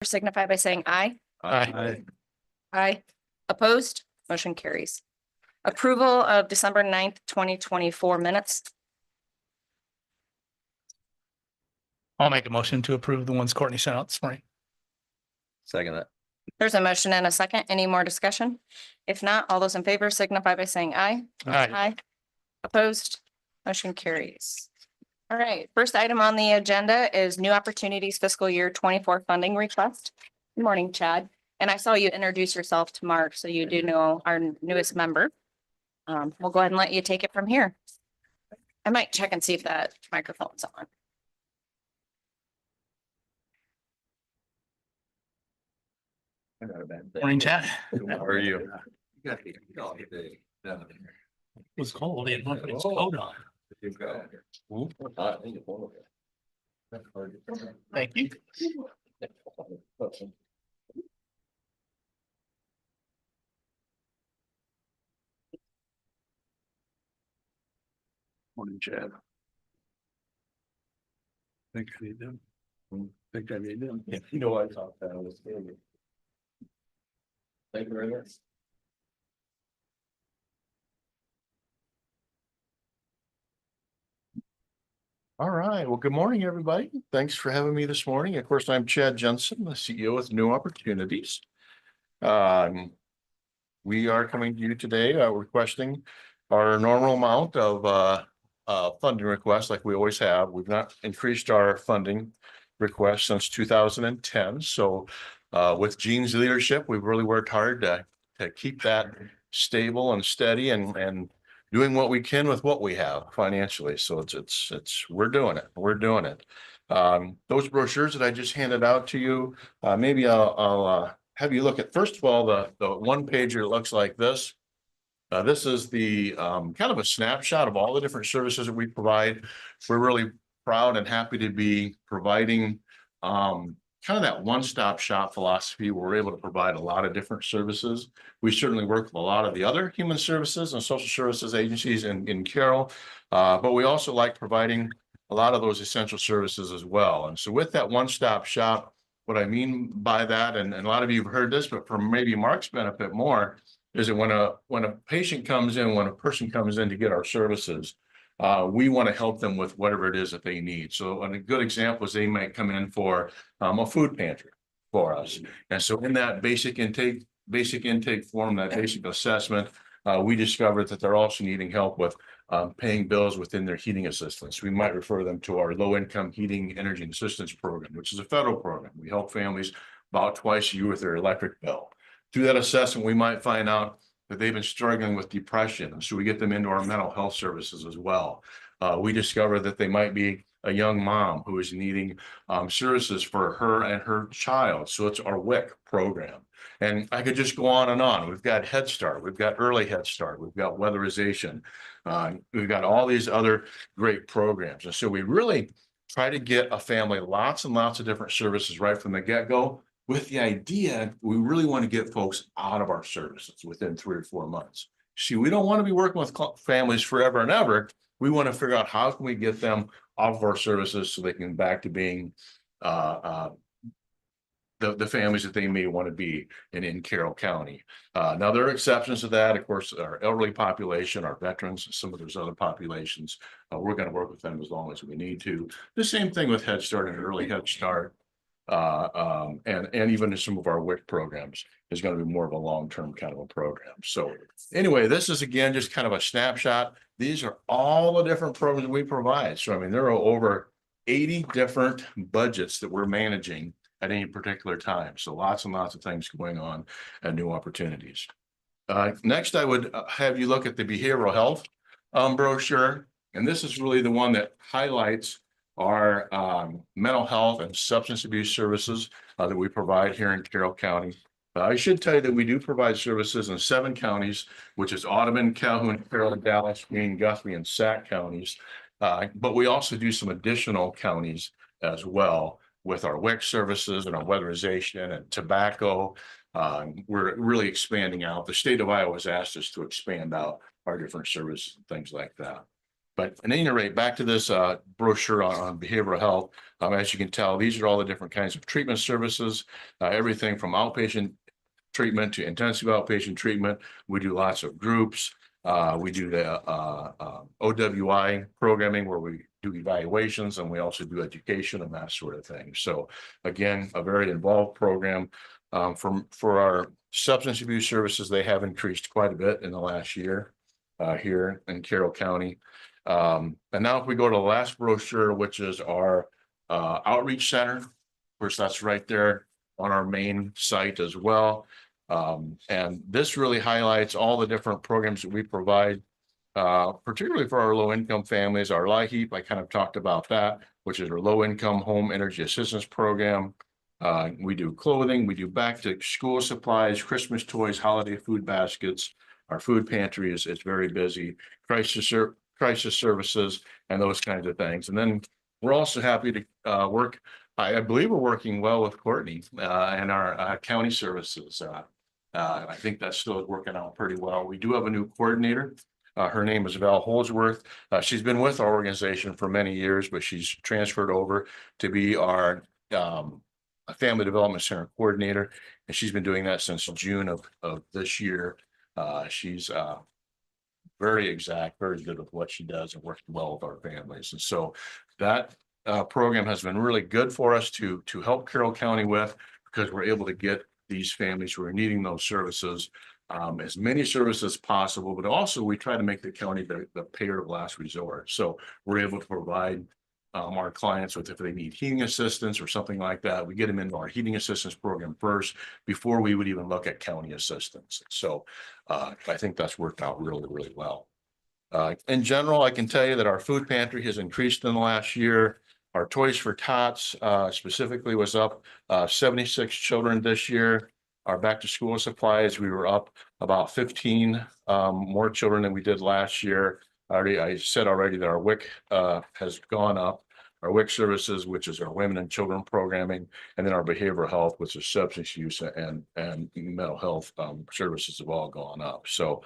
signify by saying aye. Aye. Aye. Opposed? Motion carries. Approval of December 9th, 2024 minutes. I'll make a motion to approve the ones Courtney sent out this morning. Second that. There's a motion and a second. Any more discussion? If not, all those in favor signify by saying aye. Aye. Aye. Opposed? Motion carries. All right, first item on the agenda is new opportunities fiscal year 24 funding request. Good morning, Chad. And I saw you introduce yourself to Mark, so you do know our newest member. We'll go ahead and let you take it from here. I might check and see if that microphone's on. Morning, Chad. How are you? Was cold. He had not put his coat on. Thank you. Morning, Chad. Think I need them. Think I need them. Yeah, you know, I thought that was. Thank you very much. All right. Well, good morning, everybody. Thanks for having me this morning. Of course, I'm Chad Jensen, the CEO with New Opportunities. We are coming to you today requesting our normal amount of funding requests like we always have. We've not increased our funding request since 2010. So with Gene's leadership, we've really worked hard to keep that stable and steady and doing what we can with what we have financially. So we're doing it. Those brochures that I just handed out to you, maybe I'll have you look at, first of all, the one pager that looks like this. This is the kind of a snapshot of all the different services that we provide. We're really proud and happy to be providing kind of that one-stop shop philosophy where we're able to provide a lot of different services. We certainly work with a lot of the other human services and social services agencies in Carroll, but we also like providing a lot of those essential services as well. And so with that one-stop shop, what I mean by that, and a lot of you have heard this, but for maybe Mark's benefit more, is that when a patient comes in, when a person comes in to get our services, we want to help them with whatever it is that they need. So a good example is they might come in for a food pantry for us. And so in that basic intake form, that basic assessment, we discovered that they're also needing help with paying bills within their heating assistance. We might refer them to our low-income heating energy assistance program, which is a federal program. We help families about twice a year with their electric bill. Through that assessment, we might find out that they've been struggling with depression. And so we get them into our mental health services as well. We discover that they might be a young mom who is needing services for her and her child. So it's our WIC program. And I could just go on and on. We've got Head Start, we've got Early Head Start, we've got weatherization. We've got all these other great programs. And so we really try to get a family lots and lots of different services right from the get-go, with the idea we really want to get folks out of our services within 3 or 4 months. See, we don't want to be working with families forever and ever. We want to figure out how can we get them off of our services so they can back to being the families that they may want to be in Carroll County. Now, there are exceptions to that. Of course, our elderly population, our veterans, some of those other populations, we're going to work with them as long as we need to. The same thing with Head Start and Early Head Start. And even some of our WIC programs is going to be more of a long-term kind of a program. So anyway, this is again just kind of a snapshot. These are all the different programs we provide. So I mean, there are over 80 different budgets that we're managing at any particular time. So lots and lots of things going on and new opportunities. Next, I would have you look at the behavioral health brochure. And this is really the one that highlights our mental health and substance abuse services that we provide here in Carroll County. I should tell you that we do provide services in 7 counties, which is Audubon, Calhoun, Carroll, Dallas, Greene, Guthrie, and Sac counties. But we also do some additional counties as well with our WIC services and our weatherization and tobacco. We're really expanding out. The state of Iowa has asked us to expand out our different services and things like that. But at any rate, back to this brochure on behavioral health. As you can tell, these are all the different kinds of treatment services, everything from outpatient treatment to intensive outpatient treatment. We do lots of groups. We do the OWI programming where we do evaluations, and we also do education and that sort of thing. So again, a very involved program. For our substance abuse services, they have increased quite a bit in the last year here in Carroll County. And now if we go to the last brochure, which is our outreach center. Of course, that's right there on our main site as well. And this really highlights all the different programs that we provide, particularly for our low income families. Our LIHEAP, I kind of talked about that, which is our low income home energy assistance program. We do clothing, we do back to school supplies, Christmas toys, holiday food baskets. Our food pantry is very busy, crisis services, and those kinds of things. And then we're also happy to work. I believe we're working well with Courtney and our county services. I think that's still working out pretty well. We do have a new coordinator. Her name is Val Holsworth. She's been with our organization for many years, but she's transferred over to be our Family Development Center coordinator, and she's been doing that since June of this year. She's very exact, very good with what she does, and works well with our families. And so that program has been really good for us to help Carroll County with, because we're able to get these families who are needing those services, as many services as possible, but also we try to make the county the payer of last resort. So we're able to provide our clients with, if they need heating assistance or something like that, we get them into our heating assistance program first before we would even look at county assistance. So I think that's worked out really, really well. In general, I can tell you that our food pantry has increased in the last year. Our Toys for Tots specifically was up 76 children this year. Our back to school supplies, we were up about 15 more children than we did last year. I said already that our WIC has gone up. Our WIC services, which is our women and children programming, and then our behavioral health, which is substance use and mental health services have all gone up. So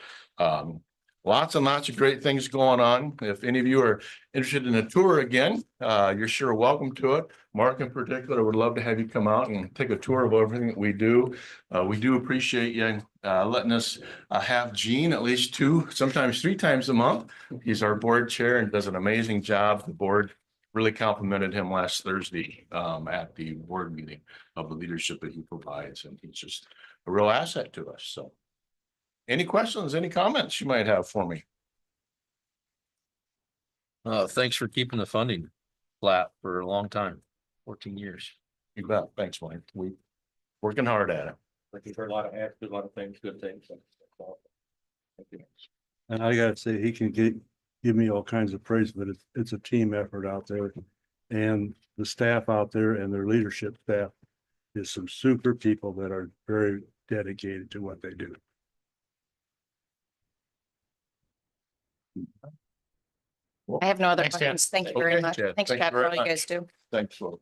lots and lots of great things going on. If any of you are interested in a tour again, you're sure welcome to it. Mark in particular would love to have you come out and take a tour of everything that we do. We do appreciate you letting us have Gene at least 2, sometimes 3 times a month. He's our board chair and does an amazing job. The board really complimented him last Thursday at the board meeting of the leadership that he provides, and he's just a real asset to us. So any questions, any comments you might have for me? Thanks for keeping the funding flat for a long time, 14 years. You bet. Thanks, Mike. We working hard at it. Like you've heard a lot of things, good things. Thank you. And I gotta say, he can give me all kinds of praise, but it's a team effort out there. And the staff out there and their leadership staff is some super people that are very dedicated to what they do. I have no other Thanks, Chad. questions. Thank you very Okay, much. Chad. Thanks, Thank you Chad, for very all you much. guys do. Thanks, Will.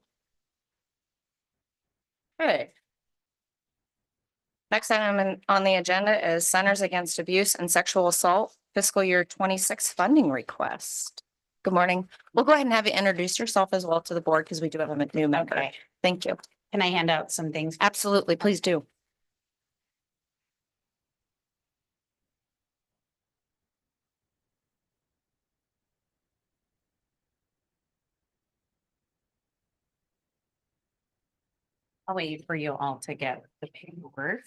Next item on the agenda is Centers Against Abuse and Sexual Assault fiscal year 26 funding request. Good morning. We'll go ahead and have you introduce yourself as well to the board because we do have a new member. Okay. Thank you. Can I hand out some things? Absolutely. Please do. I'll wait for you all to get the paperwork.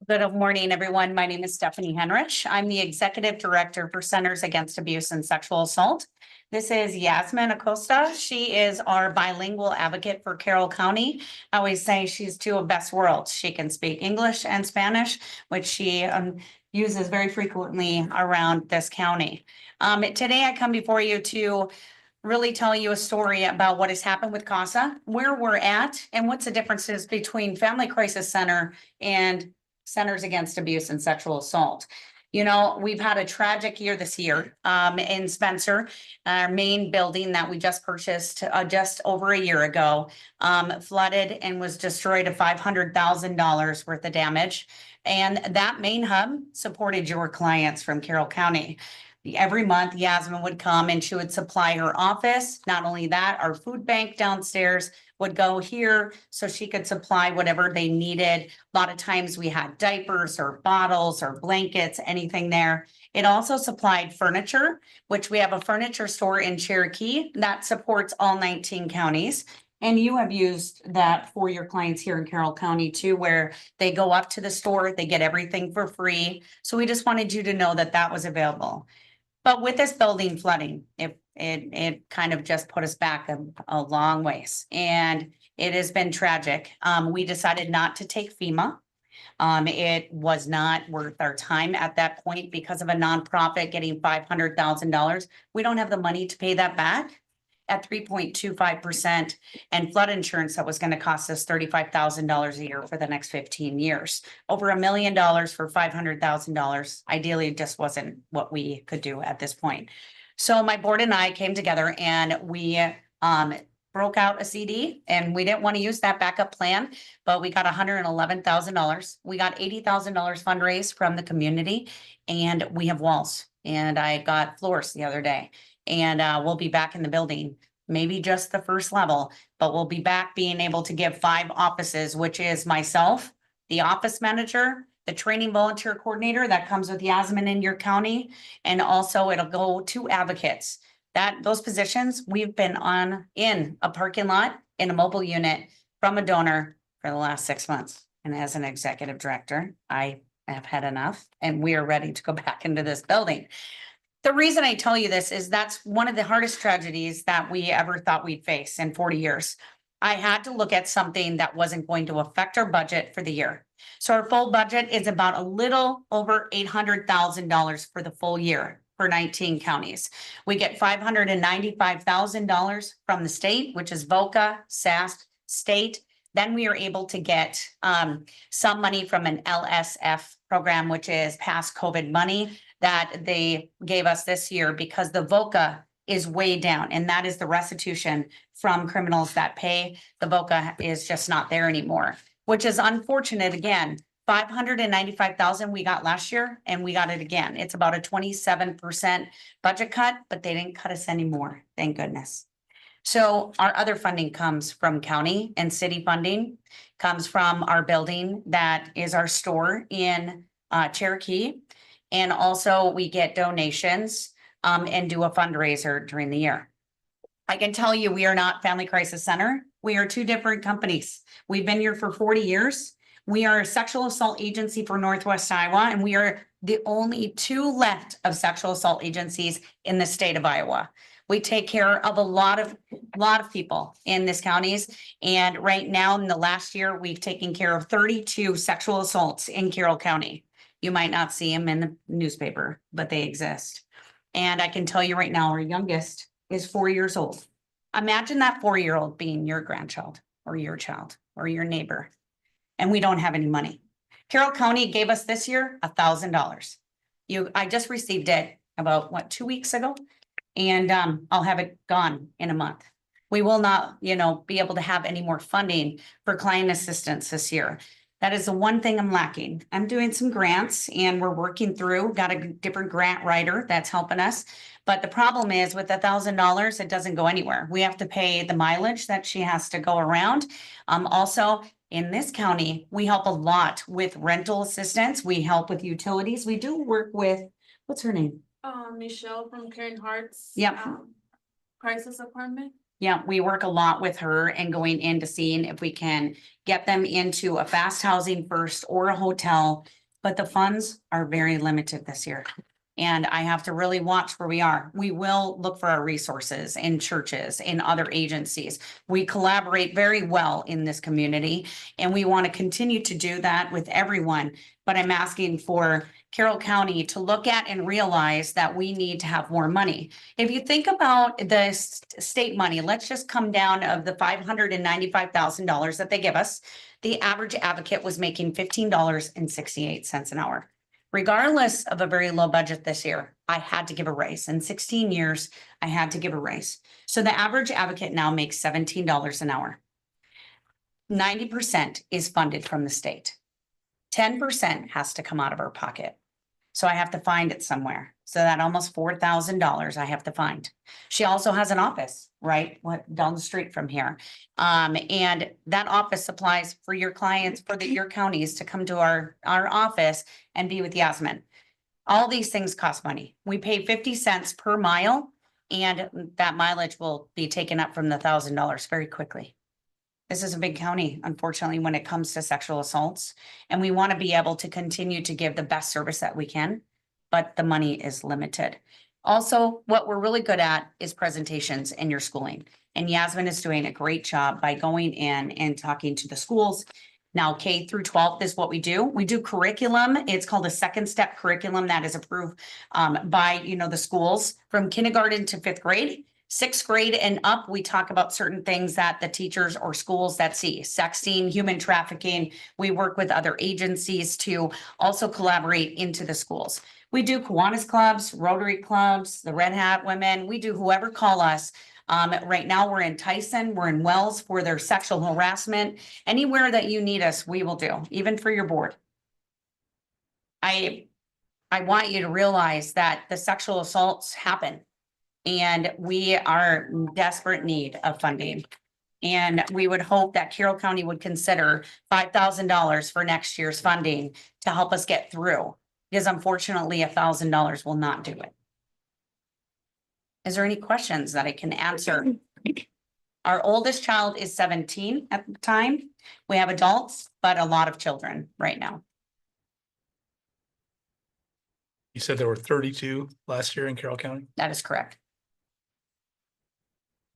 Good morning, everyone. My name is Stephanie Henrich. I'm the Executive Director for Centers Against Abuse and Sexual Assault. This is Yasmin Acosta. She is our bilingual advocate for Carroll County. I always say she's two of best worlds. She can speak English and Spanish, which she uses very frequently around this county. Today I come before you to really tell you a story about what has happened with CASA, where we're at, and what's the differences between Family Crisis Center and Centers Against Abuse and Sexual Assault. You know, we've had a tragic year this year in Spencer, our main building that we just purchased just over a year ago, flooded and was destroyed to $500,000 worth of damage. And that main hub supported your clients from Carroll County. Every month, Yasmin would come and she would supply her office. Not only that, our food bank downstairs would go here so she could supply whatever they needed. A lot of times we had diapers or bottles or blankets, anything there. It also supplied furniture, which we have a furniture store in Cherokee that supports all 19 counties. And you have used that for your clients here in Carroll County too, where they go up to the store, they get everything for free. So we just wanted you to know that that was available. But with this building flooding, it kind of just put us back a long ways, and it has been tragic. We decided not to take FEMA. It was not worth our time at that point because of a nonprofit getting $500,000. We don't have the money to pay that back at 3.25%, and flood insurance that was going to cost us $35,000 a year for the next 15 years. Over $1 million for $500,000. Ideally, it just wasn't what we could do at this point. So my board and I came together and we broke out a CD, and we didn't want to use that backup plan, but we got $111,000. We got $80,000 fundraised from the community, and we have walls. And I got floors the other day. And we'll be back in the building, maybe just the first level, but we'll be back being able to give 5 offices, which is myself, the office manager, the training volunteer coordinator that comes with Yasmin in your county, and also it'll go to advocates. Those positions we've been on in a parking lot in a mobile unit from a donor for the last 6 months. And as an executive director, I have had enough, and we are ready to go back into this building. The reason I tell you this is that's one of the hardest tragedies that we ever thought we'd face in 40 years. I had to look at something that wasn't going to affect our budget for the year. So our full budget is about a little over $800,000 for the full year for 19 counties. We get $595,000 from the state, which is VOCA, SAST, state. Then we are able to get some money from an LSF program, which is past COVID money that they gave us this year because the VOCA is way down, and that is the restitution from criminals that pay. The VOCA is just not there anymore, which is unfortunate. Again, $595,000 we got last year, and we got it again. It's about a 27% budget cut, but they didn't cut us anymore, thank goodness. So our other funding comes from county and city funding, comes from our building that is our store in Cherokee. And also we get donations and do a fundraiser during the year. I can tell you we are not Family Crisis Center. We are 2 different companies. We've been here for 40 years. We are a sexual assault agency for Northwest Iowa, and we are the only 2 left of sexual assault agencies in the state of Iowa. We take care of a lot of people in this counties. And right now in the last year, we've taken care of 32 sexual assaults in Carroll County. You might not see them in the newspaper, but they exist. And I can tell you right now, our youngest is 4 years old. Imagine that 4-year-old being your grandchild or your child or your neighbor. And we don't have any money. Carroll County gave us this year $1,000. I just received it about 2 weeks ago, and I'll have it gone in a month. We will not, be able to have any more funding for client assistance this year. That is the one thing I'm lacking. I'm doing some grants and we're working through, got a different grant writer that's helping us. But the problem is with $1,000, it doesn't go anywhere. We have to pay the mileage that she has to go around. Also, in this county, we help a lot with rental assistance. We help with utilities. We do work with, what's her name? Michelle from Caring Hearts. Yep. Crisis Apartment. Yeah, we work a lot with her and going into seeing if we can get them into a fast housing first or a hotel. But the funds are very limited this year. And I have to really watch where we are. We will look for our resources in churches, in other agencies. We collaborate very well in this community and we want to continue to do that with everyone. But I'm asking for Carroll County to look at and realize that we need to have more money. If you think about the state money, let's just come down of the $595,000 that they give us. The average advocate was making $15.68 an hour. Regardless of a very low budget this year, I had to give a raise. In 16 years, I had to give a raise. So the average advocate now makes $17 an hour. 90% is funded from the state. 10% has to come out of our pocket. So I have to find it somewhere. So that almost $4,000 I have to find. She also has an office, right? Down the street from here. And that office supplies for your clients, for your counties to come to our office and be with Yasmin. All these things cost money. We pay 50 cents per mile and that mileage will be taken up from the $1,000 very quickly. This is a big county, unfortunately, when it comes to sexual assaults. And we want to be able to continue to give the best service that we can, but the money is limited. Also, what we're really good at is presentations in your schooling. And Yasmin is doing a great job by going in and talking to the schools. Now, K through 12th is what we do. We do curriculum. It's called a second step curriculum that is approved by, the schools from kindergarten to 5th grade. 6th grade and up, we talk about certain things that the teachers or schools that see sexting, human trafficking. We work with other agencies to also collaborate into the schools. We do Kiwanis clubs, Rotary clubs, the Red Hat women. We do whoever call us. Right now we're in Tyson, we're in Wells for their sexual harassment. Anywhere that you need us, we will do, even for your board. I want you to realize that the sexual assaults happen. And we are in desperate need of funding. And we would hope that Carroll County would consider $5,000 for next year's funding to help us get through. Because unfortunately, $1,000 will not do it. Is there any questions that I can answer? Our oldest child is 17 at the time. We have adults, but a lot of children right now. You said there were 32 last year in Carroll County? That is correct.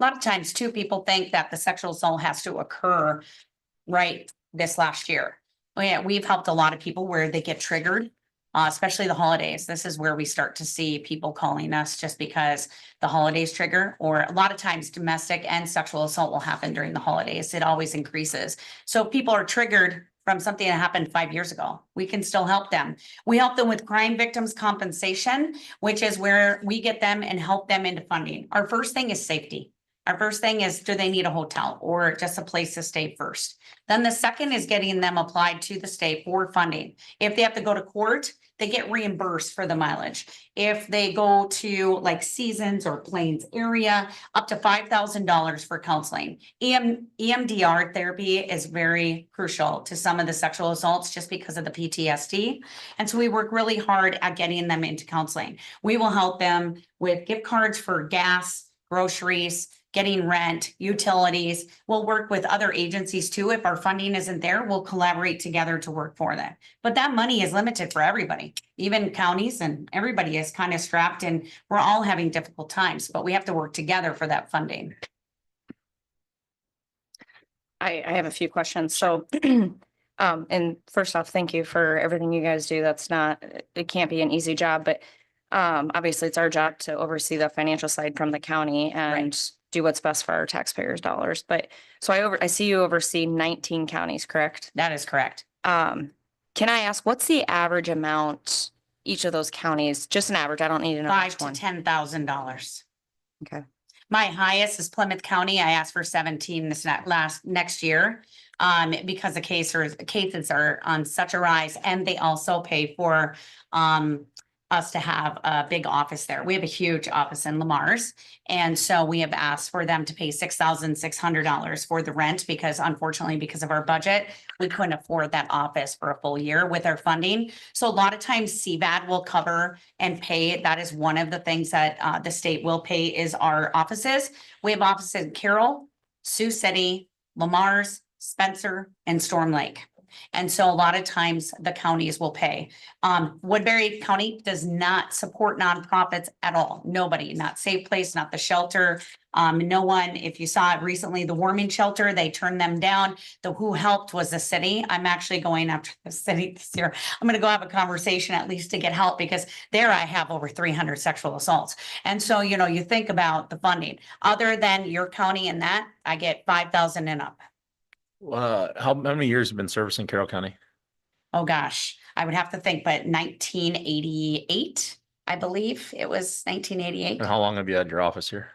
A lot of times too, people think that the sexual assault has to occur right this last year. We've helped a lot of people where they get triggered, especially the holidays. This is where we start to see people calling us just because the holidays trigger, or a lot of times domestic and sexual assault will happen during the holidays. It always increases. So if people are triggered from something that happened 5 years ago, we can still help them. We help them with crime victims compensation, which is where we get them and help them into funding. Our first thing is safety. Our first thing is, do they need a hotel or just a place to stay first? Then the second is getting them applied to the state for funding. If they have to go to court, they get reimbursed for the mileage. If they go to like Seasons or Plains area, up to $5,000 for counseling. EMDR therapy is very crucial to some of the sexual assaults just because of the PTSD. And so we work really hard at getting them into counseling. We will help them with gift cards for gas, groceries, getting rent, utilities. We'll work with other agencies too. If our funding isn't there, we'll collaborate together to work for that. But that money is limited for everybody, even counties, and everybody is kind of strapped and we're all having difficult times, but we have to work together for that funding. I have a few questions. So, and first off, thank you for everything you guys do. It can't be an easy job, but obviously it's our job to oversee the financial side from the county and do what's best for our taxpayers' dollars. But so I see you oversee 19 counties, correct? That is correct. Can I ask, what's the average amount each of those counties? Just an average. I don't need to know $5,000 which to one. $10,000. Okay. My highest is Plymouth County. I asked for 17 next year because the cases are on such a rise, and they also pay for us to have a big office there. We have a huge office in Lamar's. And so we have asked for them to pay $6,600 for the rent because unfortunately, because of our budget, we couldn't afford that office for a full year with our funding. So a lot of times CVAD will cover and pay. That is one of the things that the state will pay is our offices. We have offices in Carroll, Sioux City, Lamar's, Spencer, and Storm Lake. And so a lot of times the counties will pay. Woodbury County does not support nonprofits at all. Nobody, not Safe Place, not the shelter. No one, if you saw it recently, the warming shelter, they turned them down. The who helped was the city. I'm actually going after the city this year. I'm going to go have a conversation at least to get help because there I have over 300 sexual assaults. And so, you know, you think about the funding, other than your county and that, I get 5,000 and up. How many years have been servicing Carroll County? Oh, gosh, I would have to think, but 1988, I believe it was 1988 And how long have you had your office here?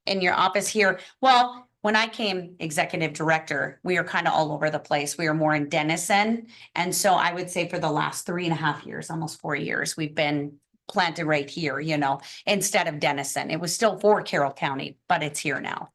in your office here. Well, when I came executive director, we were kind of all over the place. We were more in Denison. And so I would say for the last 3.5 years, almost 4 years, we've been planted right here, you know, instead of Denison. It was still for Carroll County, but it's here now.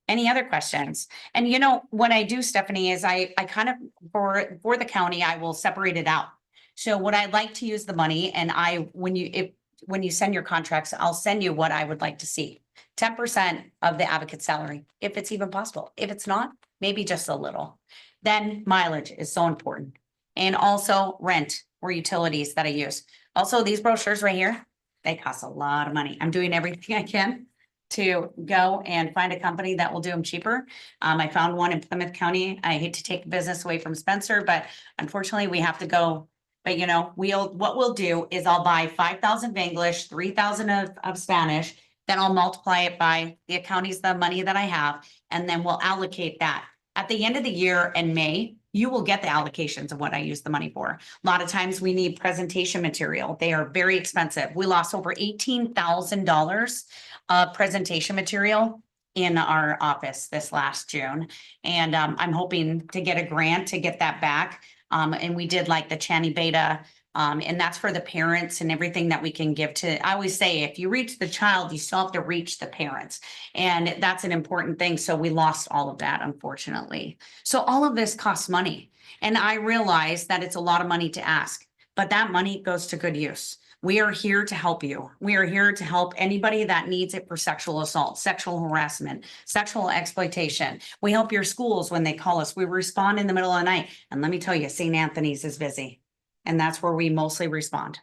Any other questions? And you know, what I do, Stephanie, is I kind of, for the county, I will separate it out. So what I'd like to use the money and when you send your contracts, I'll send you what I would like to see. 10% of the advocate salary, if it's even possible. If it's not, maybe just a little. Then mileage is so important. And also rent or utilities that I use. Also, these brochures right here, they cost a lot of money. I'm doing everything I can to go and find a company that will do them cheaper. I found one in Plymouth County. I hate to take the business away from Spencer, but unfortunately we have to go. But you know, what we'll do is I'll buy 5,000 of English, 3,000 of Spanish, then I'll multiply it by the counties, the money that I have, and then we'll allocate that. At the end of the year in May, you will get the allocations of what I use the money for. A lot of times we need presentation material. They are very expensive. We lost over $18,000 of presentation material in our office this last June. And I'm hoping to get a grant to get that back. And we did like the Channy Beta, and that's for the parents and everything that we can give to. I always say, if you reach the child, you still have to reach the parents. And that's an important thing. So we lost all of that, unfortunately. So all of this costs money. And I realize that it's a lot of money to ask, but that money goes to good use. We are here to help you. We are here to help anybody that needs it for sexual assault, sexual harassment, sexual exploitation. We help your schools when they call us. We respond in the middle of the night. And let me tell you, St. Anthony's is busy. And that's where we mostly respond.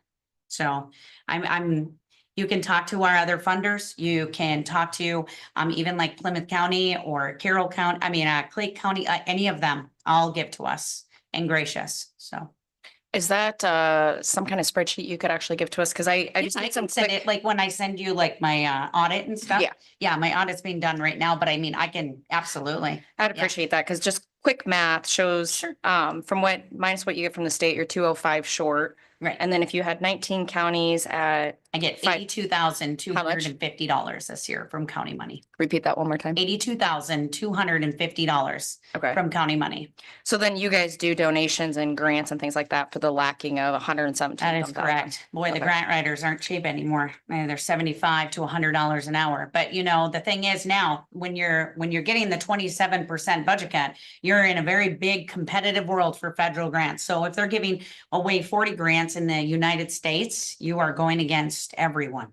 So you can talk to our other funders. You can talk to even like Plymouth County or Carroll County, Clay County, any of them, all give to us and gracious. So. Is that some kind of spreadsheet you could actually give to us? Because I just I need some can send quick. it, like when I send you like my audit and stuff. Yeah. Yeah, my audit's being done right now, but I mean, I can absolutely. I'd yeah. appreciate that because just quick math shows Sure. from minus what you get from the state, you're 205 short. Right. And then if you had 19 counties at, I get Five- $82,250 this year from county money. repeat that one more time. $82,250 Okay. from county money. So then you guys do donations and grants and things like that for the lacking of 117. That is correct. Boy, the Okay. grant writers aren't cheap anymore. They're $75 to $100 an hour. But you know, the thing is now, when you're getting the 27% budget cut, you're in a very big competitive world for federal grants. So if they're giving away 40 grants in the United States, you are going against everyone.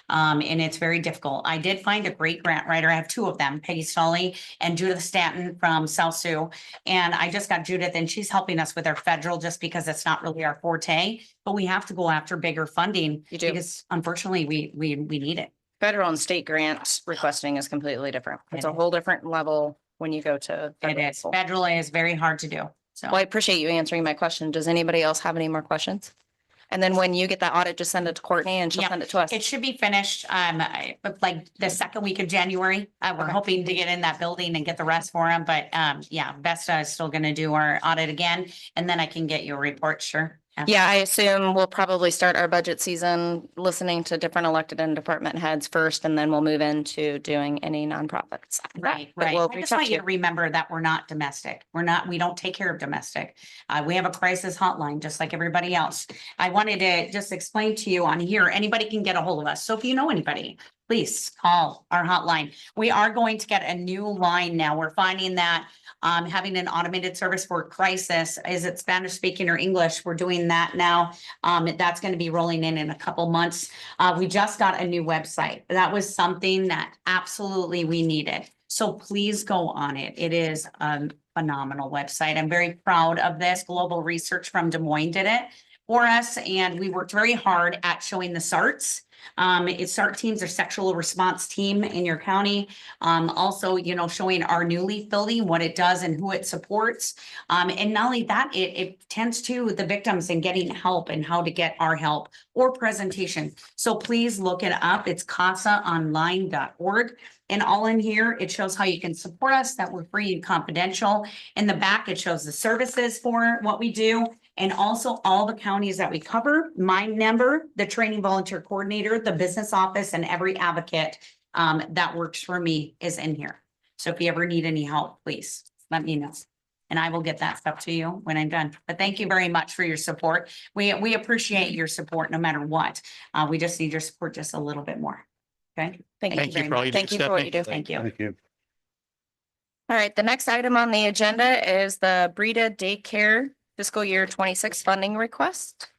And it's very difficult. I did find a great grant writer. I have two of them, Peggy Stolly and Judith Stanton from South Sioux. And I just got Judith and she's helping us with our federal just because it's not really our forte, but we have to go after bigger funding. You do. Because unfortunately we need it. Federal and state grants requesting is completely different. It's It a whole different level when you go to. It federal is. level. Federal is very hard to do. So. Well, I appreciate you answering my question. Does anybody else have any more questions? And then when you get that audit, just send it to Courtney and she'll Yeah, send it to us. It should be finished, but like the second week of January. We're Okay. hoping to get in that building and get the rest for them, but, yeah, Vesta is still gonna do our audit again, and then I can get you a report, sure. Yeah, I assume we'll probably start our budget season listening to different elected and department heads first, and then we'll move into doing any nonprofits. after that. Right, But right. we'll I reach just out want to you you. to remember that we're not domestic. We don't take care of domestic. We have a crisis hotline, just like everybody else. I wanted to just explain to you on here, anybody can get a hold of us. So if you know anybody, please call our hotline. We are going to get a new line now. We're finding that having an automated service for crisis, is it Spanish speaking or English? We're doing that now. That's going to be rolling in a couple months. We just got a new website. That was something that absolutely we needed. So please go on it. It is a phenomenal website. I'm very proud of this. Global Research from Des Moines did it for us, and we worked very hard at showing the SARTs. SART teams are sexual response team in your county. Also, showing our new leaf building, what it does and who it supports. And not only that, it tends to the victims and getting help and how to get our help or presentation. So please look it up. It's casaonline.org. And all in here, it shows how you can support us, that we're free and confidential. In the back, it shows the services for what we do. And also all the counties that we cover, my number, the training volunteer coordinator, the business office, and every advocate that works for me is in here. So if you ever need any help, please let me know. And I will get that stuff to you when I'm done. But thank you very much for your support. We appreciate your support no matter what. We just need your support just a little bit more. Okay? Thank Thank you very for all much. you do, Thank you for what you do. Thank you. Thank you. All right, the next item on the agenda is the Breda Daycare fiscal year 26 funding request.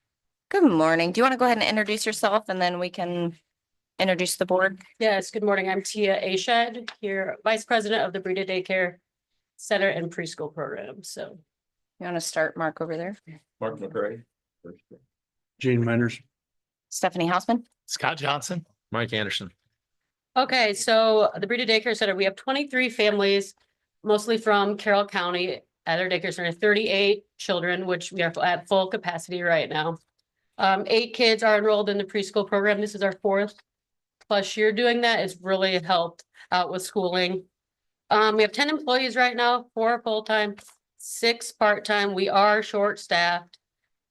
Good morning. Do you want to go ahead and introduce yourself and then we can introduce the board? Yes, good morning. I'm Tia Ashad here, Vice President of the Breda Daycare Center and Preschool Program. So You want to start, Mark, over there? Mark McCray. Gene Miners. Stephanie Hausman? Scott Johnson. Mike Anderson. okay, so the Breda Daycare Center, we have 23 families, mostly from Carroll County at our daycare center, 38 children, which we are at full capacity right now. 8 kids are enrolled in the preschool program. This is our 4th plus year doing that. It's really helped out with schooling. We have 10 employees right now, 4 full-time, 6 part-time. We are short-staffed,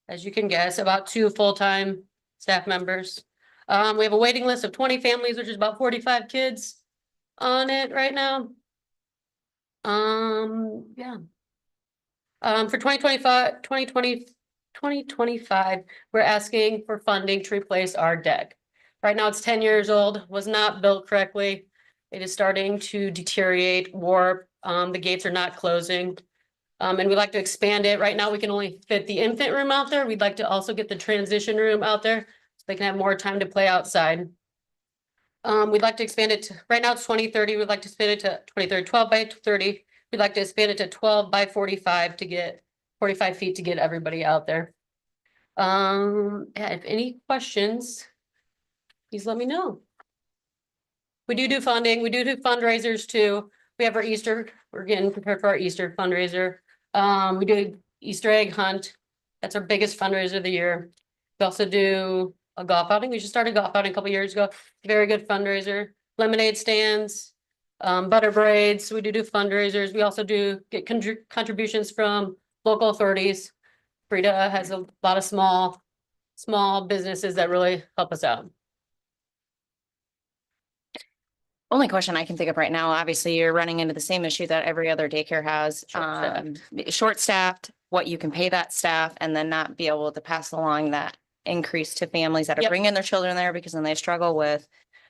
as you can guess, about 2 full-time staff members. We have a waiting list of 20 families, which is about 45 kids on it right now. Yeah. For 2025, we're asking for funding to replace our deck. Right now, it's 10 years old, was not built correctly. It is starting to deteriorate, warp. The gates are not closing. And we'd like to expand it. Right now, we can only fit the infant room out there. We'd like to also get the transition room out there so they can have more time to play outside. We'd like to expand it to, right now it's 2030. We'd like to expand it to 2030, 12 by 30. We'd like to expand it to 12 by 45 to get 45 feet to get everybody out there. Yeah, if any questions, please let me know. We do funding. We do fundraisers too. We have our Easter, we're getting prepared for our Easter fundraiser. We do Easter egg hunt. That's our biggest fundraiser of the year. We also do a golf outing. We just started golf outing a couple years ago. Very good fundraiser. Lemonade stands, butter braids. We do fundraisers. We also do get contributions from local authorities. Breda has a lot of small businesses that really help us out. Only question I can think of right now, obviously, you're running into the same issue that every other daycare has. Short-staffed, what you can pay that staff and then not be able to pass along that increase to families that are Yep. bringing their children there because then they struggle with,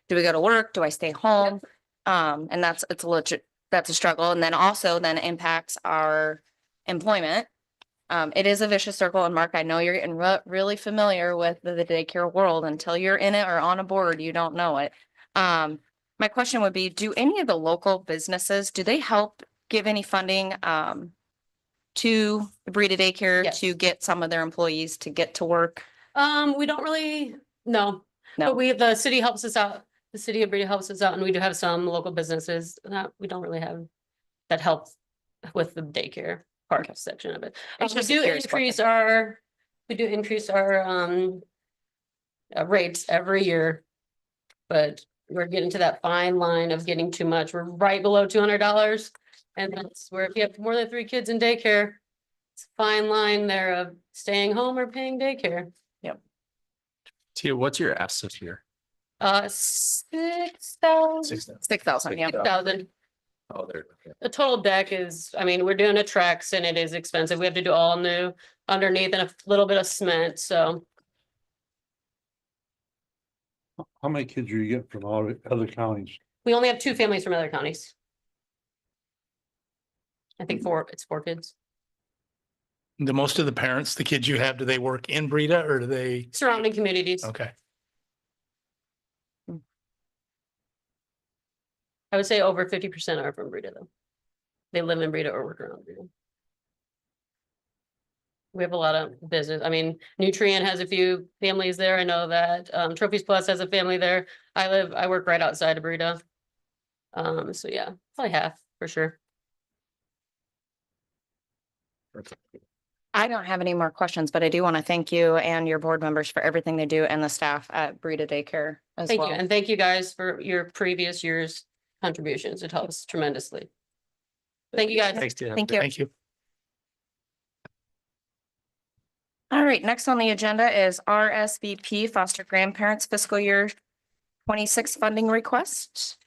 do we go to work? Do I stay home? And it's a legit, that's a struggle. And then also then impacts our employment. It is a vicious circle. And Mark, I know you're getting really familiar with the daycare world. Until you're in it or on a board, you don't know it. My question would be, do any of the local businesses, do they help give any funding to the Breda Daycare Yes. to get some of their employees to get to work? We don't really, no. No. But the city helps us out. The city of Breda helps us out, and we do have some local businesses that we don't really have that help with the daycare part section of it. It's We just do curious increase our rates every year. But we're getting to that fine line of getting too much. We're right below $200. And that's where if you have more than 3 kids in daycare, It's a fine line there of staying home or paying daycare. Tia, what's your ask this year? 6,000. 6,000, yeah. 6,000. Oh, there. Okay. The total deck is, I mean, we're doing a Trex and it is expensive. We have to do all new underneath and a little bit of cement, so. How many kids do you get from all the other counties? We only have 2 families from other counties. I think it's 4 kids. The most of the parents, the kids you have, do they work in Breda or do they? Surrounding communities. Okay. I would say over 50% are from Breda though. They live in Breda or work around Breda. We have a lot of business. I mean, Nutrient has a few families there. I know that Trophies Plus has a family there. I work right outside of Breda. So yeah, probably half for sure. I don't have any more questions, but I do want to thank you and your board members for everything they do and the staff at Breda Daycare as Thank you. well. And thank you guys for your previous year's contributions. It helps tremendously. Thank you guys. Thanks, Tia. Thank you. Thank you. All right, next on the agenda is RSVP Foster Grandparents Fiscal Year 26 funding request.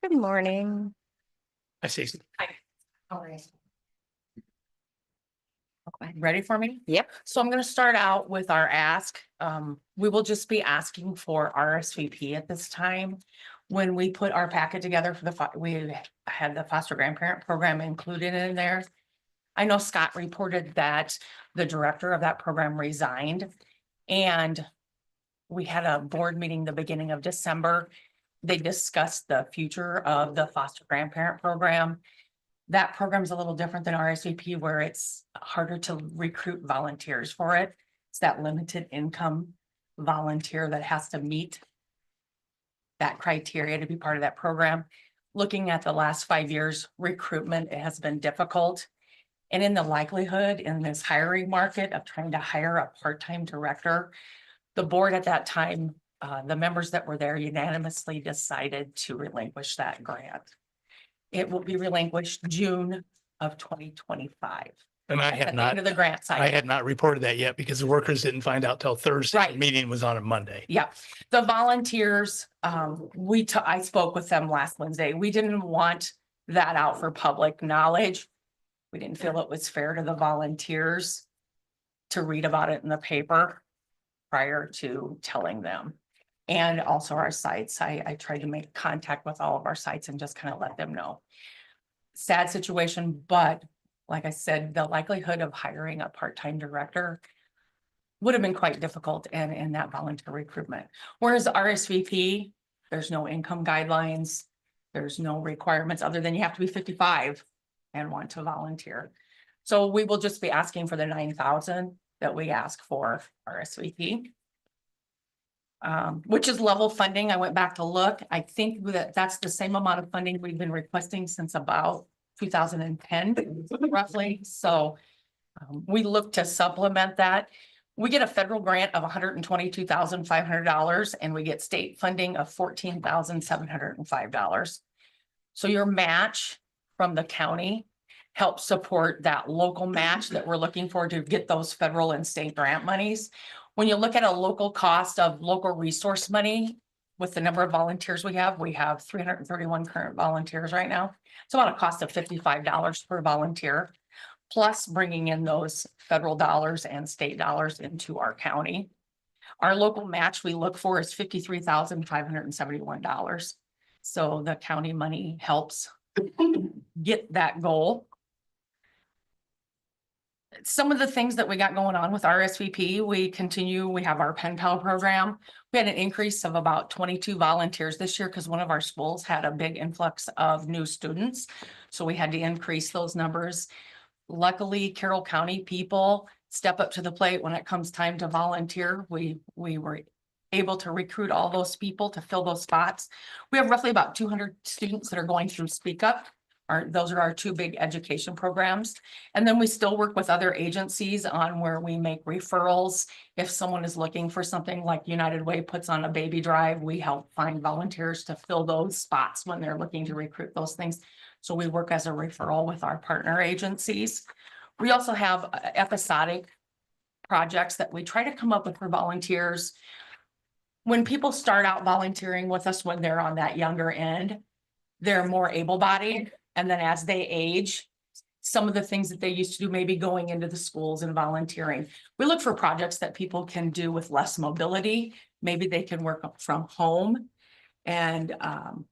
Good morning. I see. All right. Okay. Ready for me? Yep. So I'm gonna start out with our ask. We will just be asking for RSVP at this time. When we put our packet together for we had the foster grandparent program included in there. I know Scott reported that the director of that program resigned. And we had a board meeting the beginning of December. They discussed the future of the foster grandparent program. That program's a little different than RSVP where it's harder to recruit volunteers for it. It's that limited income volunteer that has to meet that criteria to be part of that program. Looking at the last 5 years, recruitment has been difficult. And in the likelihood in this hiring market of trying to hire a part-time director, the board at that time, the members that were there unanimously decided to relinquish that grant. It will be relinquished June of 2025. And I At had the not, end of the grant I cycle. had not reported that yet because the workers didn't find out till Thursday. Right. The meeting was on a Monday. Yeah, the volunteers, I spoke with them last Wednesday. We didn't want that out for public knowledge. We didn't feel it was fair to the volunteers to read about it in the paper prior to telling them. And also our sites, I tried to make contact with all of our sites and just kind of let them know. Sad situation, but like I said, the likelihood of hiring a part-time director would have been quite difficult in that volunteer recruitment. Whereas RSVP, there's no income guidelines, there's no requirements other than you have to be 55 and want to volunteer. So we will just be asking for the 9,000 that we ask for RSVP. Which is level funding. I went back to look. I think that's the same amount of funding we've been requesting since about 2010 roughly. So we look to supplement that. We get a federal grant of $122,500 and we get state funding of $14,705. So your match from the county helps support that local match that we're looking for to get those federal and state grant monies. When you look at a local cost of local resource money with the number of volunteers we have 331 current volunteers right now. It's about a cost of $55 per volunteer, plus bringing in those federal dollars and state dollars into our county. Our local match we look for is $53,571. So the county money helps get that goal. Some of the things that we got going on with RSVP, we have our pen pal program. We had an increase of about 22 volunteers this year because one of our schools had a big influx of new students. So we had to increase those numbers. Luckily, Carroll County people step up to the plate when it comes time to volunteer. We were able to recruit all those people to fill those spots. We have roughly about 200 students that are going through Speak Up. Those are our 2 big education programs. And then we still work with other agencies on where we make referrals. If someone is looking for something like United Way puts on a baby drive, we help find volunteers to fill those spots when they're looking to recruit those things. So we work as a referral with our partner agencies. We also have episodic projects that we try to come up with for volunteers. When people start out volunteering with us, when they're on that younger end, they're more able-bodied. And then as they age, some of the things that they used to do, maybe going into the schools and volunteering. We look for projects that people can do with less mobility. Maybe they can work from home. And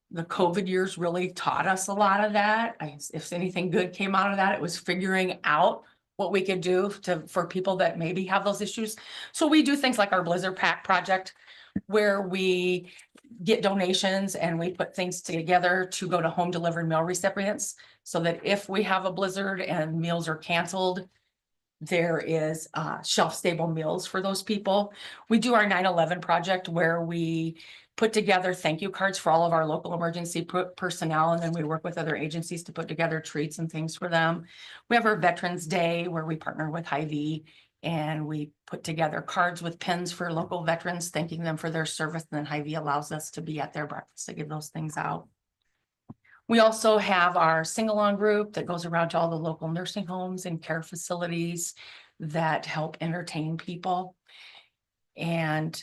the COVID years really taught us a lot of that. If anything good came out of that, it was figuring out what we could do for people that maybe have those issues. So we do things like our Blizzard Pack project, where we get donations and we put things together to go to home delivered meal recipients. So that if we have a blizzard and meals are canceled, there is shelf stable meals for those people. We do our 9/11 project where we put together thank you cards for all of our local emergency personnel. And then we work with other agencies to put together treats and things for them. We have our Veterans Day where we partner with Hy-Vee and we put together cards with pins for local veterans, thanking them for their service. And then Hy-Vee allows us to be at their breakfast to give those things out. We also have our sing-along group that goes around to all the local nursing homes and care facilities that help entertain people. And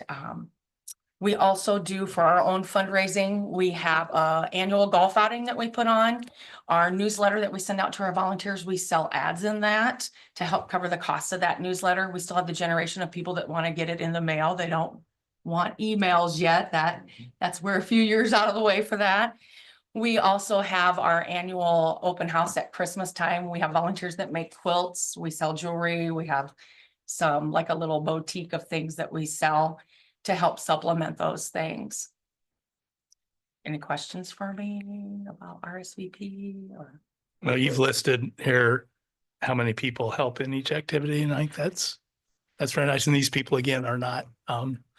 we also do for our own fundraising. We have an annual golf outing that we put on. Our newsletter that we send out to our volunteers, we sell ads in that to help cover the cost of that newsletter. We still have the generation of people that want to get it in the mail. They don't want emails yet. That's we're a few years out of the way for that. We also have our annual open house at Christmas time. We have volunteers that make quilts. We sell jewelry. We have some like a little boutique of things that we sell to help supplement those things. Any questions for me about RSVP or? Well, you've listed here how many people help in each activity, and I think that's very nice. And these people, again, are not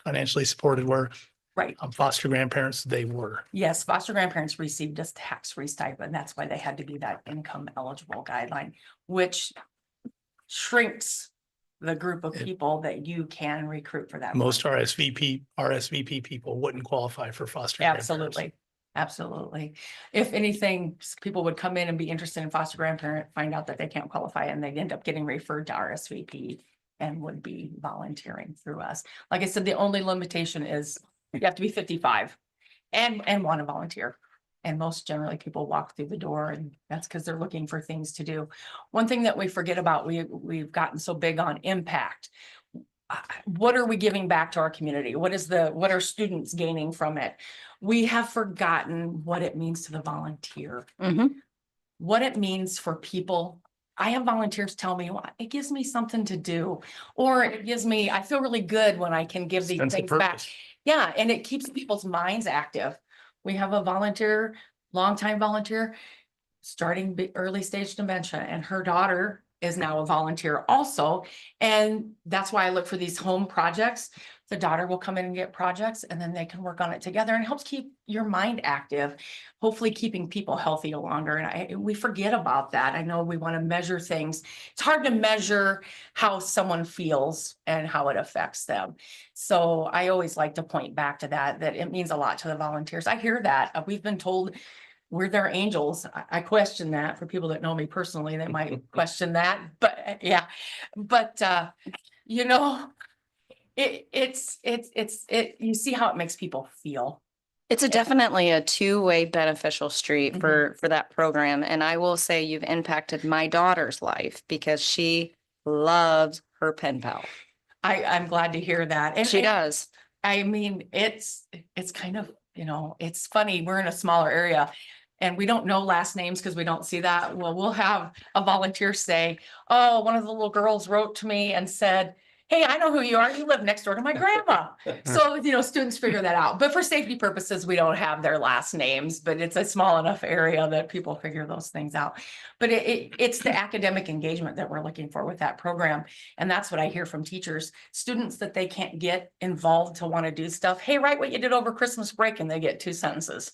financially supported, where Right. Foster grandparents, they were. Yes, foster grandparents received a tax-free stipend. That's why they had to be that income eligible guideline, which shrinks the group of people that you can recruit for that. Most money. RSVP people wouldn't qualify for foster grandparents. Absolutely. Absolutely. If anything, people would come in and be interested in foster grandparent, find out that they can't qualify, and they'd end up getting referred to RSVP and would be volunteering through us. Like I said, the only limitation is you have to be 55 and want to volunteer. And most generally people walk through the door, and that's because they're looking for things to do. One thing that we forget about, we've gotten so big on impact. What are we giving back to our community? What are students gaining from it? We have forgotten what it means to the volunteer, what it means for people. I have volunteers tell me, well, it gives me something to do, or it gives me, I feel really good when I can give these Sense of things back. purpose. Yeah, and it keeps people's minds active. We have a volunteer, longtime volunteer, starting early stage dementia, and her daughter is now a volunteer also. And that's why I look for these home projects. The daughter will come in and get projects, and then they can work on it together, and it helps keep your mind active, hopefully keeping people healthy longer. And we forget about that. I know we want to measure things. It's hard to measure how someone feels and how it affects them. So I always like to point back to that it means a lot to the volunteers. I hear that. We've been told we're their angels. I question that. For people that know me personally, they might question that, but yeah, but you know, you see how it makes people feel. It's definitely a two-way beneficial street for that program. And I will say you've impacted my daughter's life because she loves her pen pal. I'm glad to hear that. And She does. I mean, it's kind of, you know, it's funny. We're in a smaller area and we don't know last names because we don't see that. Well, we'll have a volunteer say, oh, one of the little girls wrote to me and said, hey, I know who you are. You live next door to my grandma. So, you know, students figure that out. But for safety purposes, we don't have their last names, but it's a small enough area that people figure those things out. But it's the academic engagement that we're looking for with that program. And that's what I hear from teachers, students that they can't get involved to want to do stuff. Hey, write what you did over Christmas break, and they get 2 sentences.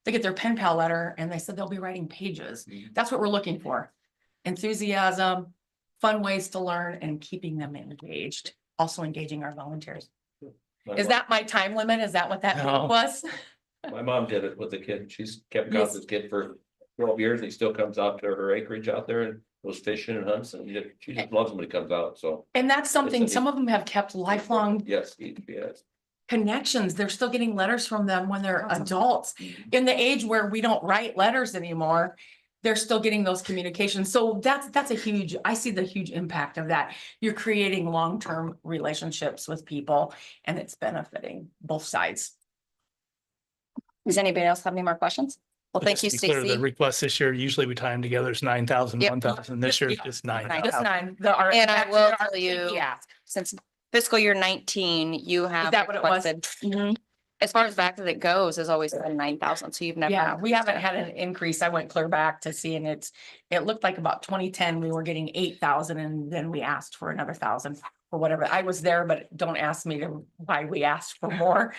They get their pen pal letter and they said they'll be writing pages. That's what we're looking for. Enthusiasm, fun ways to learn, and keeping them engaged, also engaging our volunteers. Is that my time limit? Is that what that No. was? My mom did it with the kid. She's kept got Yes. this kid for 12 years, and he still comes out to her acreage out there and goes fishing and hunts, and she just loves him when he comes out, so. And that's something, It's a- some of them have kept lifelong Yes, yes. connections. They're still getting letters from them when they're adults. In the age where we don't write letters anymore, they're still getting those communications. So that's a huge, I see the huge impact of that. You're creating long-term relationships with people and it's benefiting both sides. Does anybody else have any more questions? Well, But thank you, just to be clear, The Stacy. request this year, usually we tie them together, it's 9,000, Yep. 1,000. This year it's just nine. Just nine. And I will tell you- Ask. Since fiscal year 19, you have that what it was? requested. Mhm. As far as back as it goes, has always been 9,000. So you've never. Yeah, we haven't had an increase. I went clear back to see and it looked like about 2010, we were getting 8,000 and then we asked for another 1,000 or whatever. I was there, but don't ask me to why we asked for more.